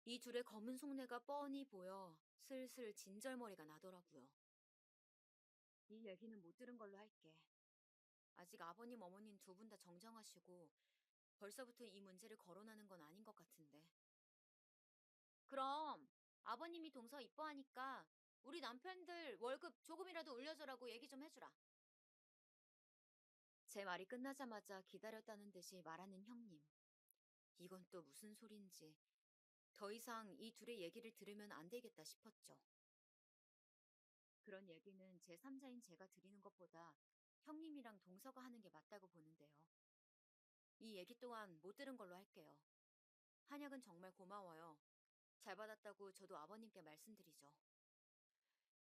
이 둘의 검은 속내가 뻔히 보여 슬슬 진절머리가 나더라고요. 이 얘기는 못 들은 걸로 할게. 아직 아버님 어머님 두 분 다 정정하시고 벌써부터 이 문제를 거론하는 건 아닌 것 같은데. 그럼 아버님이 동서 이뻐하니까 우리 남편들 월급 조금이라도 올려줘라고 얘기 좀 해주라. 제 말이 끝나자마자 기다렸다는 듯이 말하는 형님. 이건 또 무슨 소린지 더 이상 이 둘의 얘기를 들으면 안 되겠다 싶었죠. 그런 얘기는 제3자인 제가 드리는 것보다 형님이랑 동서가 하는 게 맞다고 보는데요. 이 얘기 또한 못 들은 걸로 할게요. 한약은 정말 고마워요. 잘 받았다고 저도 아버님께 말씀드리죠.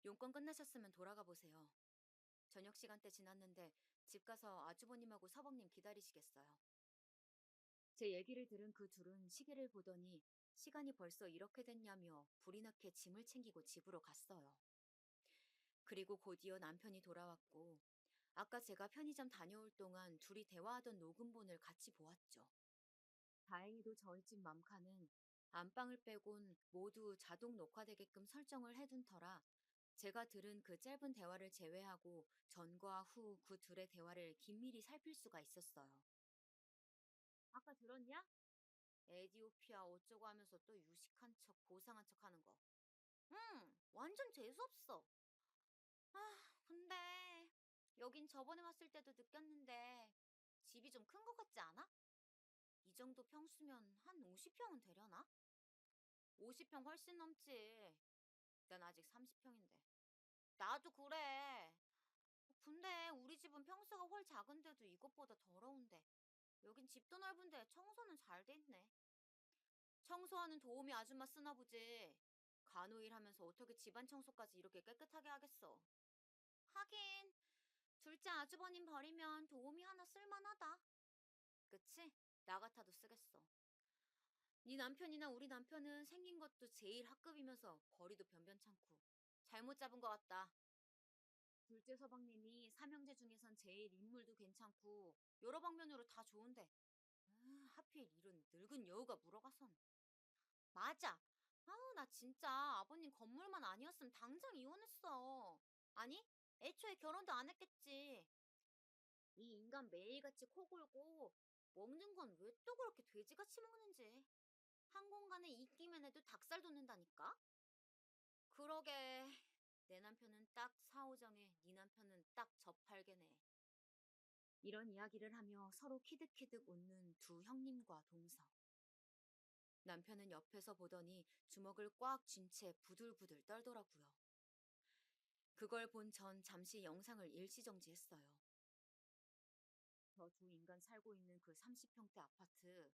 용건 끝나셨으면 돌아가 보세요. 저녁 시간대 지났는데 집 가서 아주버님하고 서방님 기다리시겠어요. 제 얘기를 들은 그 둘은 시계를 보더니 시간이 벌써 이렇게 됐냐며 불이 나게 짐을 챙기고 집으로 갔어요. 그리고 곧이어 남편이 돌아왔고 아까 제가 편의점 다녀올 동안 둘이 대화하던 녹음본을 같이 보았죠. 다행히도 저희 집 맘카는 안방을 빼곤 모두 자동 녹화되게끔 설정을 해둔 터라 제가 들은 그 짧은 대화를 제외하고 전과 후 그 둘의 대화를 긴밀히 살필 수가 있었어요. 아까 들었냐? 에디오피아 어쩌고 하면서 또 유식한 척, 고상한 척 하는 거. 완전 재수없어. 아, 근데 여긴 저번에 왔을 때도 느꼈는데 집이 좀 큰 것 같지 않아? 이 정도 평수면 한 50평은 되려나? 50평 훨씬 넘지. 난 아직 30평인데. 나도 그래. 근데 우리 집은 평수가 훨 작은데도 이것보다 더러운데. 여긴 집도 넓은데 청소는 잘 돼 있네. 청소하는 도우미 아줌마 쓰나 보지. 간호일 하면서 어떻게 집안 청소까지 이렇게 깨끗하게 하겠어. 하긴 둘째 아주버님 버리면 도우미 하나 쓸만하다. 그치? 나 같아도 쓰겠어. 네 남편이나 우리 남편은 생긴 것도 제일 학급이면서 거리도 변변찮고 잘못 잡은 것 같다. 둘째 서방님이 삼형제 중에선 제일 인물도 괜찮고 여러 방면으로 다 좋은데 하필 이런 늙은 여우가 물어가선. 맞아. 아우 나 진짜 아버님 건물만 아니었으면 당장 이혼했어. 아니 애초에 결혼도 안 했겠지. 이 인간 매일같이 코 골고 먹는 건 왜 또 그렇게 돼지같이 먹는지. 한 공간에 있기만 해도 닭살 돋는다니까? 그러게. 내 남편은 딱 사오정에 네 남편은 딱 저팔계네. 이런 이야기를 하며 서로 키득키득 웃는 두 형님과 동서. 남편은 옆에서 보더니 주먹을 꽉 쥔 채 부들부들 떨더라고요. 그걸 본 전 잠시 영상을 일시정지했어요. 저 두 인간 살고 있는 그 30평대 아파트,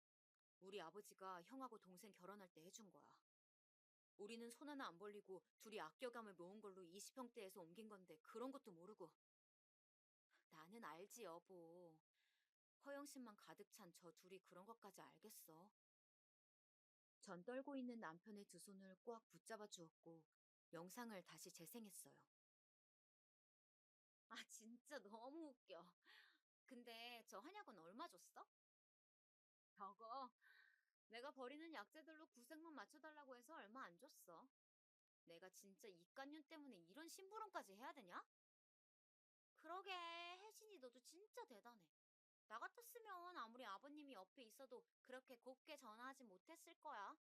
우리 아버지가 형하고 동생 결혼할 때 해준 거야. 우리는 손 하나 안 벌리고 둘이 아껴감을 모은 걸로 20평대에서 옮긴 건데 그런 것도 모르고. 나는 알지 여보. 허영심만 가득 찬 저 둘이 그런 것까지 알겠어. 전 떨고 있는 남편의 두 손을 꽉 붙잡아 주었고 영상을 다시 재생했어요. 아 진짜 너무 웃겨. 근데 저 한약은 얼마 줬어? 저거 내가 버리는 약재들로 구색만 맞춰달라고 해서 얼마 안 줬어. 내가 진짜 이깟년 때문에 이런 심부름까지 해야 되냐? 그러게, 혜진이 너도 진짜 대단해. 나 같았으면 아무리 아버님이 옆에 있어도 그렇게 곱게 전화하지 못했을 거야.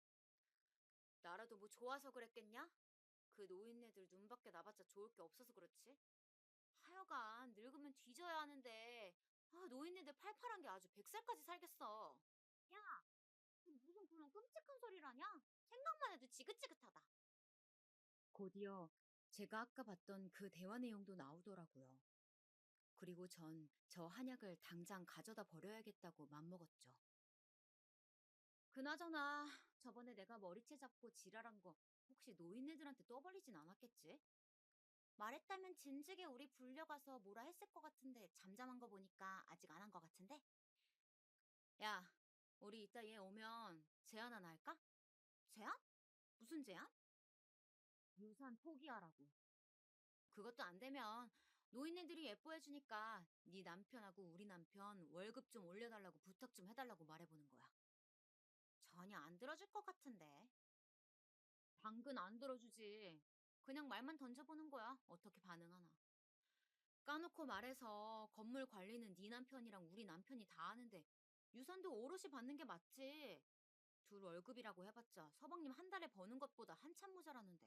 나라도 뭐 좋아서 그랬겠냐? 그 노인네들 눈밖에 나봤자 좋을 게 없어서 그렇지. 하여간 늙으면 뒤져야 하는데 노인네들 팔팔한 게 아주 100살까지 살겠어. 야, 무슨 그런 끔찍한 소리라냐? 생각만 해도 지긋지긋하다. 곧이어 제가 아까 봤던 그 대화 내용도 나오더라고요. 그리고 전 저 한약을 당장 가져다 버려야겠다고 맘먹었죠. 그나저나 저번에 내가 머리채 잡고 지랄한 거 혹시 노인네들한테 떠벌리진 않았겠지? 말했다면 진즉에 우리 불려가서 뭐라 했을 것 같은데 잠잠한 거 보니까 아직 안 한 것 같은데? 야, 우리 이따 얘 오면 제안 하나 할까? 제안? 무슨 제안? 유산 포기하라고. 그것도 안 되면 노인네들이 예뻐해주니까 네 남편하고 우리 남편 월급 좀 올려달라고 부탁 좀 해달라고 말해보는 거야. 전혀 안 들어줄 것 같은데. 당근 안 들어주지. 그냥 말만 던져보는 거야. 어떻게 반응하나. 까놓고 말해서 건물 관리는 네 남편이랑 우리 남편이 다 하는데 유산도 오롯이 받는 게 맞지. 둘 월급이라고 해봤자 서방님 한 달에 버는 것보다 한참 모자라는데.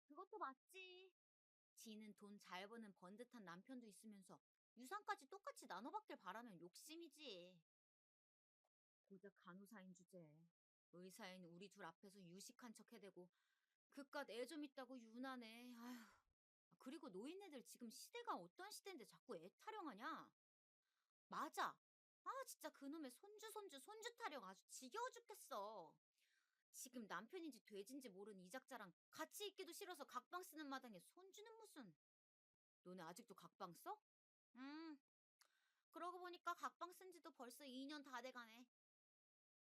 그것도 맞지. 지는 돈 잘 버는 번듯한 남편도 있으면서 유산까지 똑같이 나눠받길 바라면 욕심이지. 고작 간호사인 주제. 의사인 우리 둘 앞에서 유식한 척 해대고 그깟 애 좀 있다고 유난해. 아휴. 그리고 노인네들 지금 시대가 어떤 시대인데 자꾸 애 타령하냐? 맞아. 진짜 그놈의 손주 타령 아주 지겨워 죽겠어. 지금 남편인지 돼지인지 모르는 이작자랑 같이 있기도 싫어서 각방 쓰는 마당에 손주는 무슨. 너네 아직도 각방 써? 음, 그러고 보니까 각방 쓴 지도 벌써 2년 다 돼가네.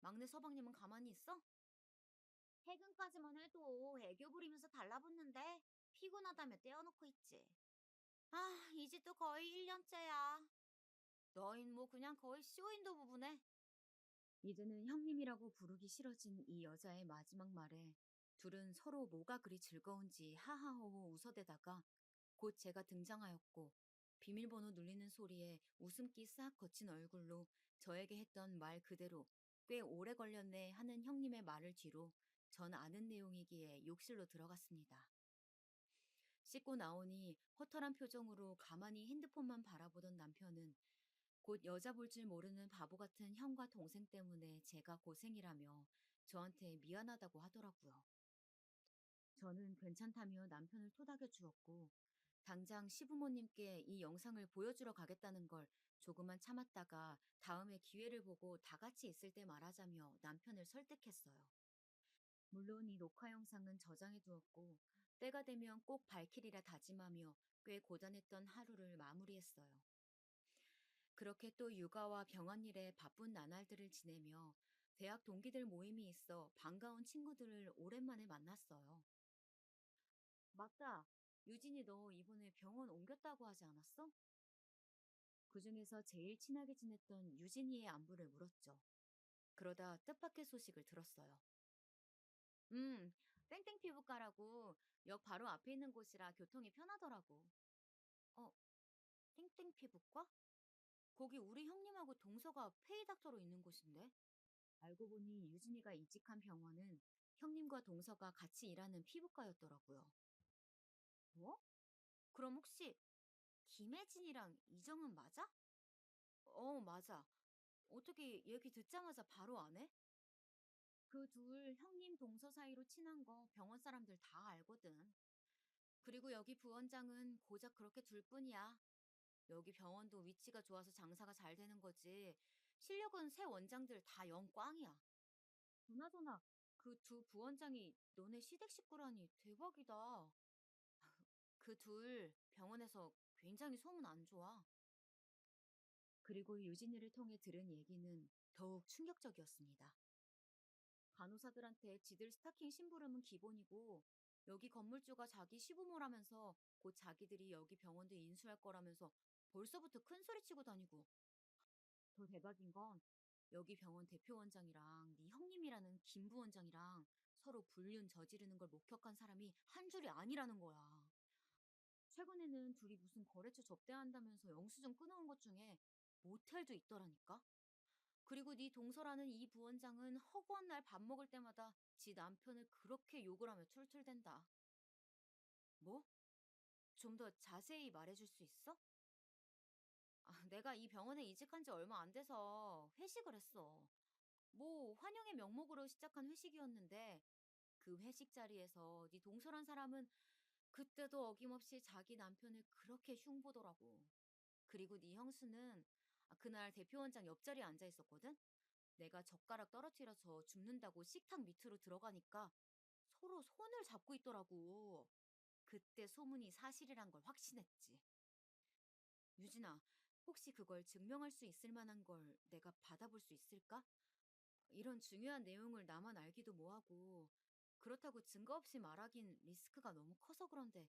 막내 서방님은 가만히 있어? 퇴근까지만 해도 애교 부리면서 달라붙는데 피곤하다며 떼어놓고 있지. 이 집도 거의 1년째야. 너흰 뭐 그냥 거의 쇼윈도 부부네. 이제는 형님이라고 부르기 싫어진 이 여자의 마지막 말에 둘은 서로 뭐가 그리 즐거운지 하하호호 웃어대다가 곧 제가 등장하였고 비밀번호 눌리는 소리에 웃음기 싹 거친 얼굴로 저에게 했던 말 그대로 꽤 오래 걸렸네 하는 형님의 말을 뒤로 전 아는 내용이기에 욕실로 들어갔습니다. 씻고 나오니 허탈한 표정으로 가만히 핸드폰만 바라보던 남편은 곧 여자 볼 줄 모르는 바보 같은 형과 동생 때문에 제가 고생이라며 저한테 미안하다고 하더라고요. 저는 괜찮다며 남편을 토닥여 주었고 당장 시부모님께 이 영상을 보여주러 가겠다는 걸 조금만 참았다가 다음에 기회를 보고 다 같이 있을 때 말하자며 남편을 설득했어요. 물론 이 녹화 영상은 저장해 두었고 때가 되면 꼭 밝히리라 다짐하며 꽤 고단했던 하루를 마무리했어요. 그렇게 또 육아와 병원 일에 바쁜 나날들을 지내며 대학 동기들 모임이 있어 반가운 친구들을 오랜만에 만났어요. 맞다. 유진이 너 이번에 병원 옮겼다고 하지 않았어? 그중에서 제일 친하게 지냈던 유진이의 안부를 물었죠. 그러다 뜻밖의 소식을 들었어요. 음, 땡땡 피부과라고 역 바로 앞에 있는 곳이라 교통이 편하더라고. 어, 땡땡 피부과? 거기 우리 형님하고 동서가 페이닥터로 있는 곳인데? 알고 보니 유진이가 이직한 병원은 형님과 동서가 같이 일하는 피부과였더라고요. 뭐? 그럼 혹시 김혜진이랑 이정은 맞아? 맞아. 어떻게 얘기 듣자마자 바로 안 해? 그 둘 형님 동서 사이로 친한 거 병원 사람들 다 알거든. 그리고 여기 부원장은 고작 그렇게 둘 뿐이야. 여기 병원도 위치가 좋아서 장사가 잘 되는 거지. 실력은 새 원장들 다 영꽝이야. 그나저나 그 두 부원장이 너네 시댁 식구라니 대박이다. 그 둘 병원에서 굉장히 소문 안 좋아. 그리고 유진이를 통해 들은 얘기는 더욱 충격적이었습니다. 간호사들한테 지들 스타킹 심부름은 기본이고 여기 건물주가 자기 시부모라면서 곧 자기들이 여기 병원도 인수할 거라면서 벌써부터 큰 소리 치고 다니고 더 대박인 건 여기 병원 대표 원장이랑 네 형님이라는 김 부원장이랑 서로 불륜 저지르는 걸 목격한 사람이 한 줄이 아니라는 거야. 최근에는 둘이 무슨 거래처 접대한다면서 영수증 끊어온 것 중에 모텔도 있더라니까? 그리고 네 동서라는 이 부원장은 허구한 날 밥 먹을 때마다 지 남편을 그렇게 욕을 하며 툴툴댄다. 뭐? 좀 더 자세히 말해줄 수 있어? 내가 이 병원에 이직한 지 얼마 안 돼서 회식을 했어. 뭐 환영의 명목으로 시작한 회식이었는데 그 회식 자리에서 네 동서란 사람은 그때도 어김없이 자기 남편을 그렇게 흉보더라고. 그리고 네 형수는 그날 대표원장 옆자리에 앉아 있었거든? 내가 젓가락 떨어뜨려서 줍는다고 식탁 밑으로 들어가니까 서로 손을 잡고 있더라고. 그때 소문이 사실이란 걸 확신했지. 유진아, 혹시 그걸 증명할 수 있을 만한 걸 내가 받아볼 수 있을까? 이런 중요한 내용을 나만 알기도 뭐하고, 그렇다고 증거 없이 말하긴 리스크가 너무 커서 그런데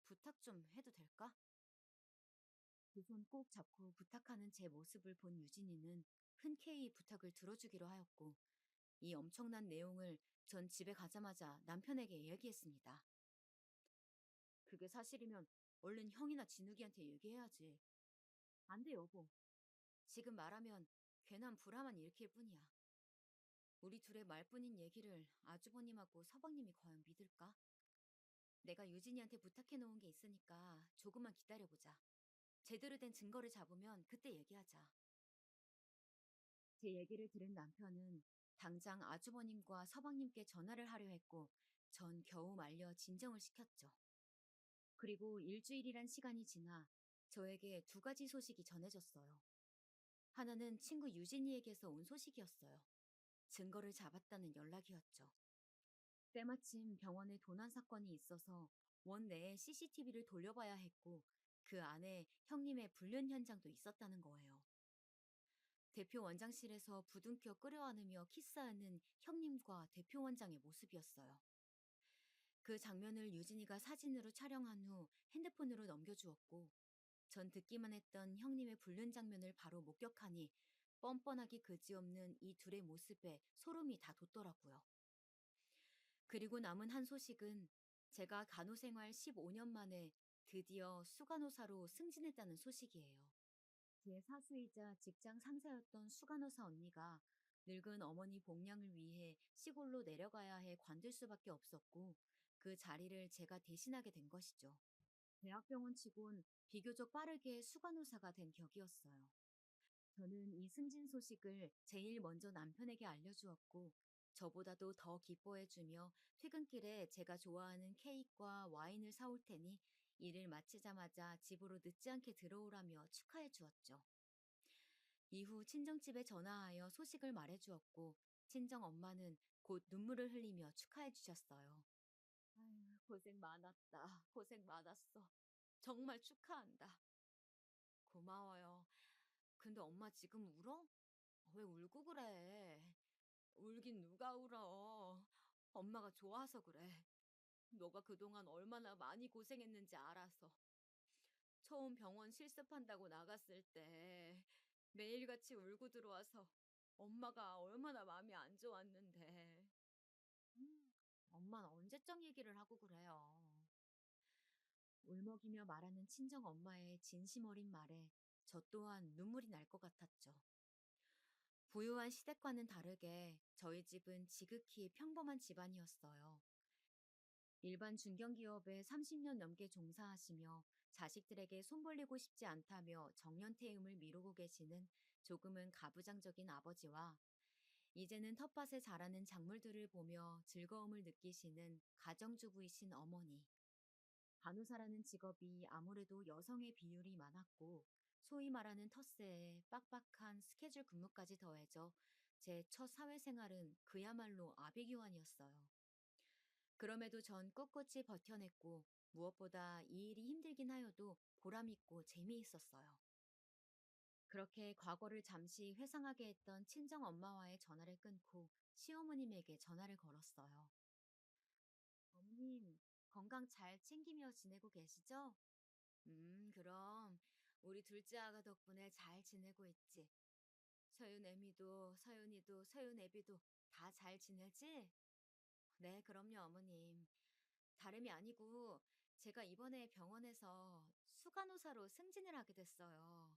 부탁 좀 해도 될까? 두 손 꼭 잡고 부탁하는 제 모습을 본 유진이는 흔쾌히 부탁을 들어주기로 하였고, 이 엄청난 내용을 전 집에 가자마자 남편에게 얘기했습니다. 그게 사실이면 얼른 형이나 진욱이한테 얘기해야지. 안 돼, 여보. 지금 말하면 괜한 불화만 일으킬 뿐이야. 우리 둘의 말뿐인 얘기를 아주버님하고 서방님이 과연 믿을까? 내가 유진이한테 부탁해 놓은 게 있으니까 조금만 기다려보자. 제대로 된 증거를 잡으면 그때 얘기하자. 제 얘기를 들은 남편은 당장 아주버님과 서방님께 전화를 하려 했고 전 겨우 말려 진정을 시켰죠. 그리고 일주일이란 시간이 지나 저에게 두 가지 소식이 전해졌어요. 하나는 친구 유진이에게서 온 소식이었어요. 증거를 잡았다는 연락이었죠. 때마침 병원에 도난 사건이 있어서 원 내에 CCTV를 돌려봐야 했고 그 안에 형님의 불륜 현장도 있었다는 거예요. 대표 원장실에서 부둥켜 끌어안으며 키스하는 형님과 대표 원장의 모습이었어요. 그 장면을 유진이가 사진으로 촬영한 후 핸드폰으로 넘겨주었고 전 듣기만 했던 형님의 불륜 장면을 바로 목격하니 뻔뻔하기 그지없는 이 둘의 모습에 소름이 다 돋더라고요. 그리고 남은 한 소식은 제가 간호생활 15년 만에 드디어 수간호사로 승진했다는 소식이에요. 제 사수이자 직장 상사였던 수간호사 언니가 늙은 어머니 복량을 위해 시골로 내려가야 해 관둘 수밖에 없었고 그 자리를 제가 대신하게 된 것이죠. 대학병원 치곤 비교적 빠르게 수간호사가 된 격이었어요. 저는 이 승진 소식을 제일 먼저 남편에게 알려주었고, 저보다도 더 기뻐해주며 퇴근길에 제가 좋아하는 케이크와 와인을 사올 테니 일을 마치자마자 집으로 늦지 않게 들어오라며 축하해 주었죠. 이후 친정집에 전화하여 소식을 말해 주었고, 친정 엄마는 곧 눈물을 흘리며 축하해 주셨어요. 아유, 고생 많았다. 고생 많았어. 정말 축하한다. 고마워요. 근데 엄마 지금 울어? 왜 울고 그래? 울긴 누가 울어. 엄마가 좋아서 그래. 너가 그동안 얼마나 많이 고생했는지 알아서. 처음 병원 실습한다고 나갔을 때 매일같이 울고 들어와서 엄마가 얼마나 마음이 안 좋았는데. 엄마는 언제적 얘기를 하고 그래요. 울먹이며 말하는 친정 엄마의 진심 어린 말에 저 또한 눈물이 날 것 같았죠. 부유한 시댁과는 다르게 저희 집은 지극히 평범한 집안이었어요. 일반 중견기업에 30년 넘게 종사하시며 자식들에게 손 벌리고 싶지 않다며 정년퇴임을 미루고 계시는 조금은 가부장적인 아버지와 이제는 텃밭에 자라는 작물들을 보며 즐거움을 느끼시는 가정주부이신 어머니. 간호사라는 직업이 아무래도 여성의 비율이 많았고 소위 말하는 텃세에 빡빡한 스케줄 근무까지 더해져 제 첫 사회생활은 그야말로 아비규환이었어요. 그럼에도 전 꿋꿋이 버텨냈고 무엇보다 이 일이 힘들긴 하여도 보람있고 재미있었어요. 그렇게 과거를 잠시 회상하게 했던 친정 엄마와의 전화를 끊고 시어머님에게 전화를 걸었어요. 어머님, 건강 잘 챙기며 지내고 계시죠? 그럼 우리 둘째 아가 덕분에 잘 지내고 있지. 서윤 애미도 서윤이도 서윤 애비도 다 잘 지내지? 네, 그럼요, 어머님. 다름이 아니고 제가 이번에 병원에서 수간호사로 승진을 하게 됐어요.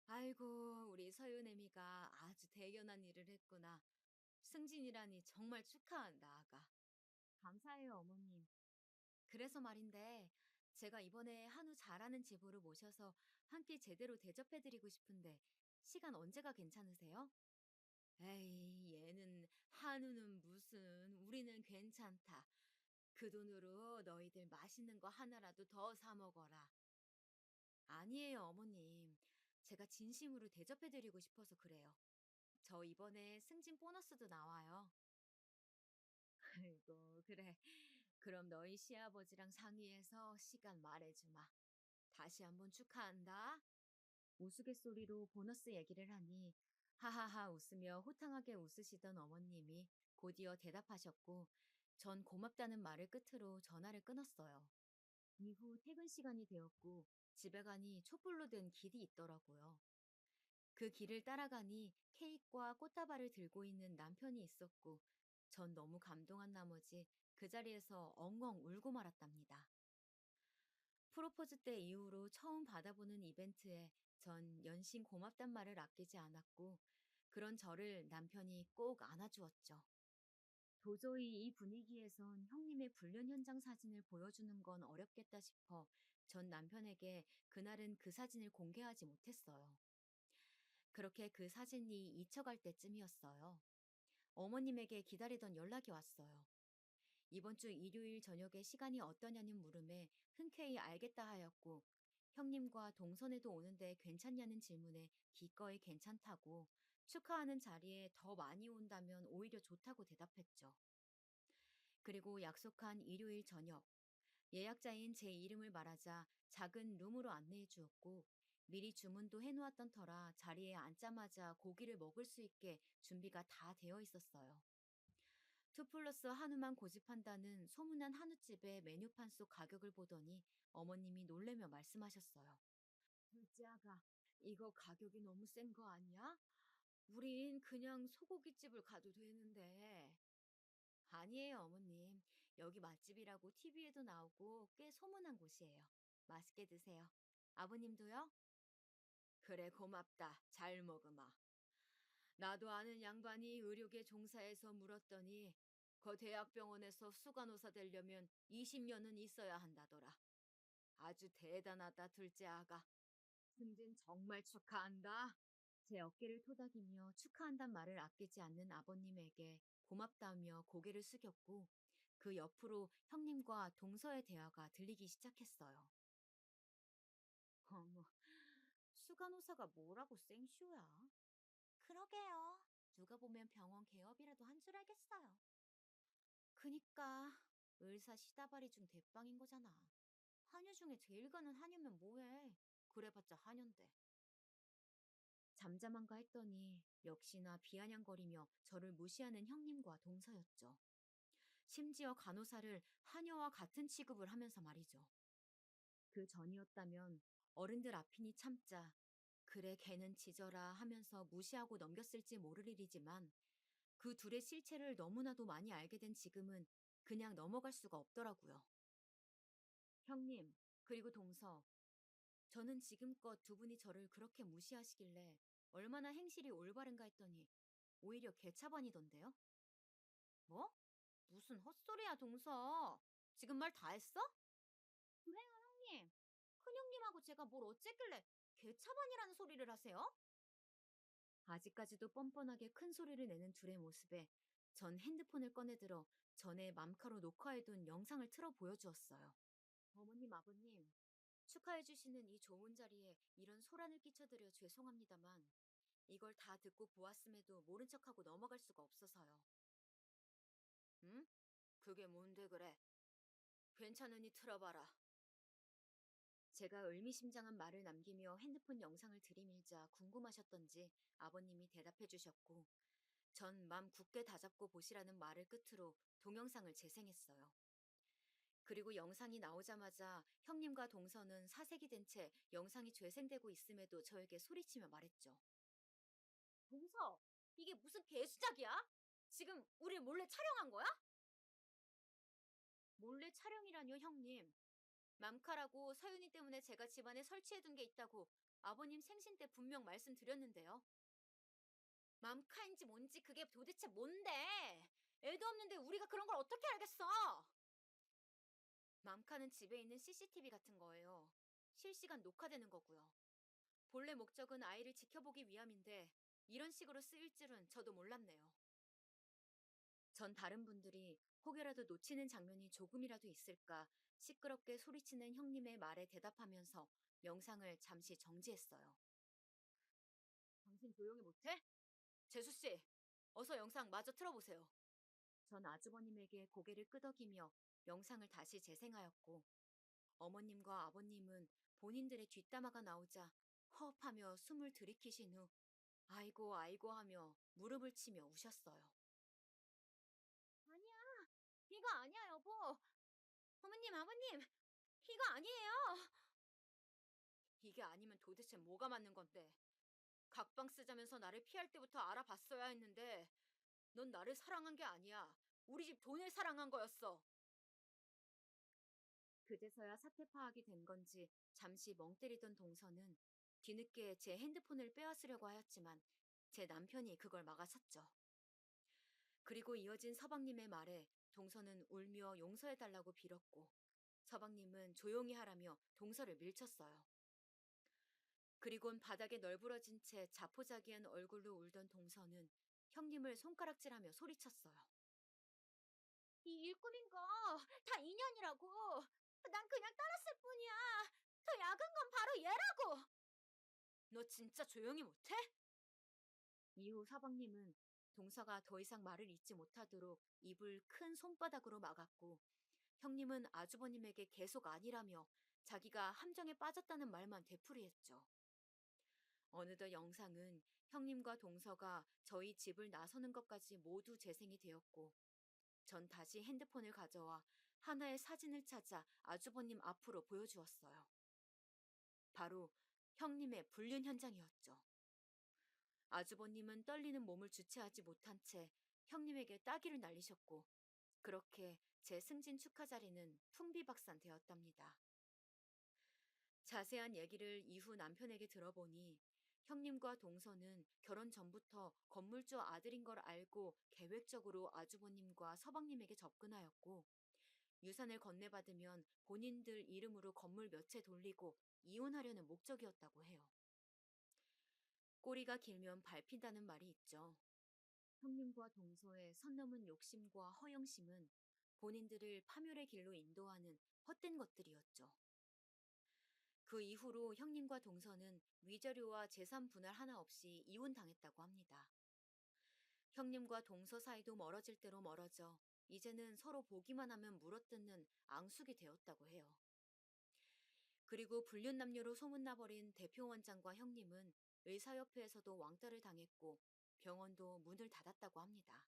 아이고, 우리 서윤애미가 아주 대견한 일을 했구나. 승진이라니 정말 축하한다, 아가. 감사해요, 어머님. 그래서 말인데, 제가 이번에 한우 잘하는 제보를 모셔서 함께 제대로 대접해드리고 싶은데, 시간 언제가 괜찮으세요? 에이, 얘는, 한우는 무슨, 우리는 괜찮다. 그 돈으로 너희들 맛있는 거 하나라도 더 사 먹어라. 아니에요, 어머님. 제가 진심으로 대접해드리고 싶어서 그래요. 저 이번에 승진 보너스도 나와요. 아이고, 그래. 그럼 너희 시아버지랑 상의해서 시간 말해주마. 다시 한번 축하한다. 우스갯소리로 보너스 얘기를 하니 하하하 웃으며 호탕하게 웃으시던 어머님이 곧이어 대답하셨고 전 고맙다는 말을 끝으로 전화를 끊었어요. 이후 퇴근 시간이 되었고 집에 가니 촛불로 된 길이 있더라고요. 그 길을 따라가니 케이크와 꽃다발을 들고 있는 남편이 있었고 전 너무 감동한 나머지 그 자리에서 엉엉 울고 말았답니다. 프로포즈 때 이후로 처음 받아보는 이벤트에 전 연신 고맙단 말을 아끼지 않았고 그런 저를 남편이 꼭 안아주었죠. 도저히 이 분위기에선 형님의 불륜 현장 사진을 보여주는 건 어렵겠다 싶어 전 남편에게 그날은 그 사진을 공개하지 못했어요. 그렇게 그 사진이 잊혀갈 때쯤이었어요. 어머님에게 기다리던 연락이 왔어요. 이번 주 일요일 저녁에 시간이 어떠냐는 물음에 흔쾌히 알겠다 하였고, 형님과 동선에도 오는데 괜찮냐는 질문에 기꺼이 괜찮다고, 축하하는 자리에 더 많이 온다면 오히려 좋다고 대답했죠. 그리고 약속한 일요일 저녁, 예약자인 제 이름을 말하자 작은 룸으로 안내해 주었고, 미리 주문도 해놓았던 터라 자리에 앉자마자 고기를 먹을 수 있게 준비가 다 되어 있었어요. 투 플러스 한우만 고집한다는 소문난 한우집의 메뉴판 속 가격을 보더니 어머님이 놀래며 말씀하셨어요. 둘째 아가, 이거 가격이 너무 센 거 아니야? 우린 그냥 소고기집을 가도 되는데. 아니에요, 어머님. 여기 맛집이라고 TV에도 나오고 꽤 소문난 곳이에요. 맛있게 드세요. 아버님도요? 그래, 고맙다. 잘 먹으마. 나도 아는 양반이 의료계 종사해서 물었더니 거 대학병원에서 수간호사 되려면 20년은 있어야 한다더라. 아주 대단하다, 둘째 아가. 승진 정말 축하한다. 제 어깨를 토닥이며 축하한단 말을 아끼지 않는 아버님에게 고맙다며 고개를 숙였고 그 옆으로 형님과 동서의 대화가 들리기 시작했어요. 어머, 수간호사가 뭐라고 생쇼야? 그러게요. 누가 보면 병원 개업이라도 한 줄 알겠어요. 그니까 의사 시다발이 중 대빵인 거잖아. 한유 중에 제일 가는 한유면 뭐해? 그래봤자 한유인데. 잠잠한가 했더니 역시나 비아냥거리며 저를 무시하는 형님과 동서였죠. 심지어 간호사를 한여와 같은 취급을 하면서 말이죠. 그 전이었다면 어른들 앞이니 참자. 그래 걔는 지져라 하면서 무시하고 넘겼을지 모를 일이지만 그 둘의 실체를 너무나도 많이 알게 된 지금은 그냥 넘어갈 수가 없더라고요. 형님, 그리고 동서, 저는 지금껏 두 분이 저를 그렇게 무시하시길래 얼마나 행실이 올바른가 했더니 오히려 개차반이던데요? 뭐? 무슨 헛소리야, 동서. 지금 말 다 했어? 그래요, 형님. 큰형님하고 제가 뭘 어쨌길래 개차반이라는 소리를 하세요? 아직까지도 뻔뻔하게 큰 소리를 내는 둘의 모습에 전 핸드폰을 꺼내들어 전에 맘카로 녹화해둔 영상을 틀어 보여주었어요. 어머님, 아버님, 축하해주시는 이 좋은 자리에 이런 소란을 끼쳐드려 죄송합니다만 이걸 다 듣고 보았음에도 모른 척하고 넘어갈 수가 없어서요. 응? 그게 뭔데 그래? 괜찮으니 틀어봐라. 제가 의미심장한 말을 남기며 핸드폰 영상을 들이밀자 궁금하셨던지 아버님이 대답해 주셨고 전 맘 굳게 다잡고 보시라는 말을 끝으로 동영상을 재생했어요. 그리고 영상이 나오자마자 형님과 동서는 사색이 된 채 영상이 재생되고 있음에도 저에게 소리치며 말했죠. 동서, 이게 무슨 개수작이야? 지금 우리 몰래 촬영한 거야? 몰래 촬영이라뇨, 형님. 맘카라고 서윤이 때문에 제가 집안에 설치해둔 게 있다고 아버님 생신 때 분명 말씀드렸는데요. 맘카인지 뭔지 그게 도대체 뭔데? 애도 없는데 우리가 그런 걸 어떻게 알겠어? 맘카는 집에 있는 CCTV 같은 거예요. 실시간 녹화되는 거고요. 본래 목적은 아이를 지켜보기 위함인데 이런 식으로 쓰일 줄은 저도 몰랐네요. 전 다른 분들이 혹여라도 놓치는 장면이 조금이라도 있을까 시끄럽게 소리치는 형님의 말에 대답하면서 영상을 잠시 정지했어요. 당신 조용히 못해? 재수씨, 어서 영상 마저 틀어보세요. 전 아주버님에게 고개를 끄덕이며 영상을 다시 재생하였고 어머님과 아버님은 본인들의 뒷담화가 나오자 허업하며 숨을 들이키신 후 아이고 아이고 하며 무릎을 치며 우셨어요. 아니야, 이거 아니야, 여보. 어머님, 아버님, 이거 아니에요. 이게 아니면 도대체 뭐가 맞는 건데? 각방 쓰자면서 나를 피할 때부터 알아봤어야 했는데 넌 나를 사랑한 게 아니야. 우리 집 돈을 사랑한 거였어. 그제서야 사태 파악이 된 건지 잠시 멍 때리던 동서는 뒤늦게 제 핸드폰을 빼앗으려고 하였지만 제 남편이 그걸 막아섰죠. 그리고 이어진 서방님의 말에 동서는 울며 용서해달라고 빌었고 서방님은 조용히 하라며 동서를 밀쳤어요. 그리곤 바닥에 널브러진 채 자포자기한 얼굴로 울던 동서는 형님을 손가락질하며 소리쳤어요. 이 일꾼인 거 다 인연이라고. 난 그냥 따랐을 뿐이야. 더 야근 건 바로 얘라고. 너 진짜 조용히 못해? 이후 서방님은 동서가 더 이상 말을 잇지 못하도록 입을 큰 손바닥으로 막았고 형님은 아주버님에게 계속 아니라며 자기가 함정에 빠졌다는 말만 되풀이했죠. 어느덧 영상은 형님과 동서가 저희 집을 나서는 것까지 모두 재생이 되었고 전 다시 핸드폰을 가져와 하나의 사진을 찾아 아주버님 앞으로 보여주었어요. 바로 형님의 불륜 현장이었죠. 아주버님은 떨리는 몸을 주체하지 못한 채 형님에게 따귀를 날리셨고 그렇게 제 승진 축하 자리는 풍비박산되었답니다. 자세한 얘기를 이후 남편에게 들어보니 형님과 동서는 결혼 전부터 건물주 아들인 걸 알고 계획적으로 아주버님과 서방님에게 접근하였고 유산을 건네받으면 본인들 이름으로 건물 몇 채 돌리고 이혼하려는 목적이었다고 해요. 꼬리가 길면 밟힌다는 말이 있죠. 형님과 동서의 선 넘은 욕심과 허영심은 본인들을 파멸의 길로 인도하는 헛된 것들이었죠. 그 이후로 형님과 동서는 위자료와 재산 분할 하나 없이 이혼당했다고 합니다. 형님과 동서 사이도 멀어질 대로 멀어져 이제는 서로 보기만 하면 물어뜯는 앙숙이 되었다고 해요. 그리고 불륜남녀로 소문나버린 대표 원장과 형님은 의사협회에서도 왕따를 당했고 병원도 문을 닫았다고 합니다.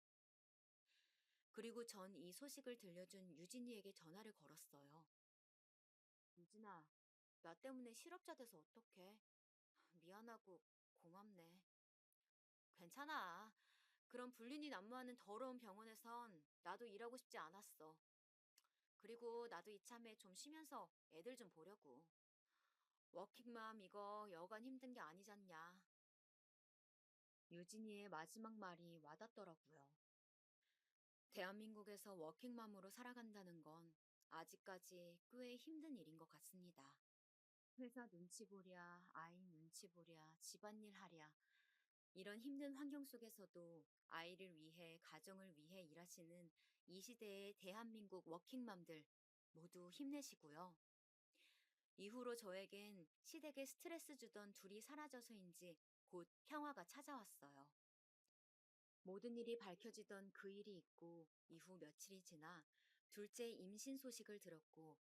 그리고 전 이 소식을 들려준 유진이에게 전화를 걸었어요. 유진아, 나 때문에 실업자 돼서 어떡해? 미안하고 고맙네. 괜찮아. 그런 불륜이 난무하는 더러운 병원에선 나도 일하고 싶지 않았어. 그리고 나도 이참에 좀 쉬면서 애들 좀 보려고. 워킹맘 이거 여간 힘든 게 아니잖냐. 유진이의 마지막 말이 와닿더라고요. 대한민국에서 워킹맘으로 살아간다는 건 아직까지 꽤 힘든 일인 것 같습니다. 회사 눈치 보랴, 아이 눈치 보랴, 집안일 하랴. 이런 힘든 환경 속에서도 아이를 위해, 가정을 위해 일하시는 이 시대의 대한민국 워킹맘들 모두 힘내시고요. 이후로 저에겐 시댁에 스트레스 주던 둘이 사라져서인지 곧 평화가 찾아왔어요. 모든 일이 밝혀지던 그 일이 있고 이후 며칠이 지나 둘째 임신 소식을 들었고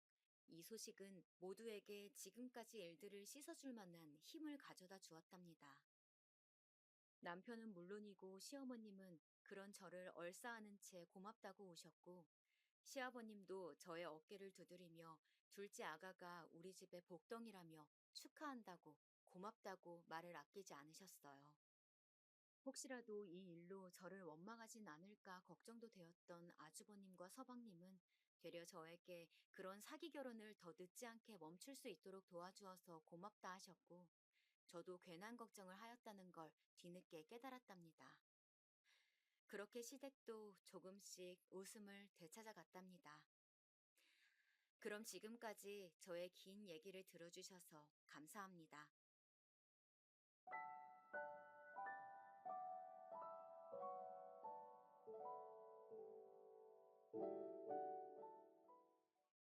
이 소식은 모두에게 지금까지 일들을 씻어줄 만한 힘을 가져다 주었답니다. 남편은 물론이고 시어머님은 그런 저를 얼싸안은 채 고맙다고 우셨고 시아버님도 저의 어깨를 두드리며 둘째 아가가 우리 집의 복덩이라며 축하한다고 고맙다고 말을 아끼지 않으셨어요. 혹시라도 이 일로 저를 원망하진 않을까 걱정도 되었던 아주버님과 서방님은 되려 저에게 그런 사기 결혼을 더 늦지 않게 멈출 수 있도록 도와주어서 고맙다 하셨고, 저도 괜한 걱정을 하였다는 걸 뒤늦게 깨달았답니다. 그렇게 시댁도 조금씩 웃음을 되찾아갔답니다. 그럼 지금까지 저의 긴 얘기를 들어주셔서 감사합니다.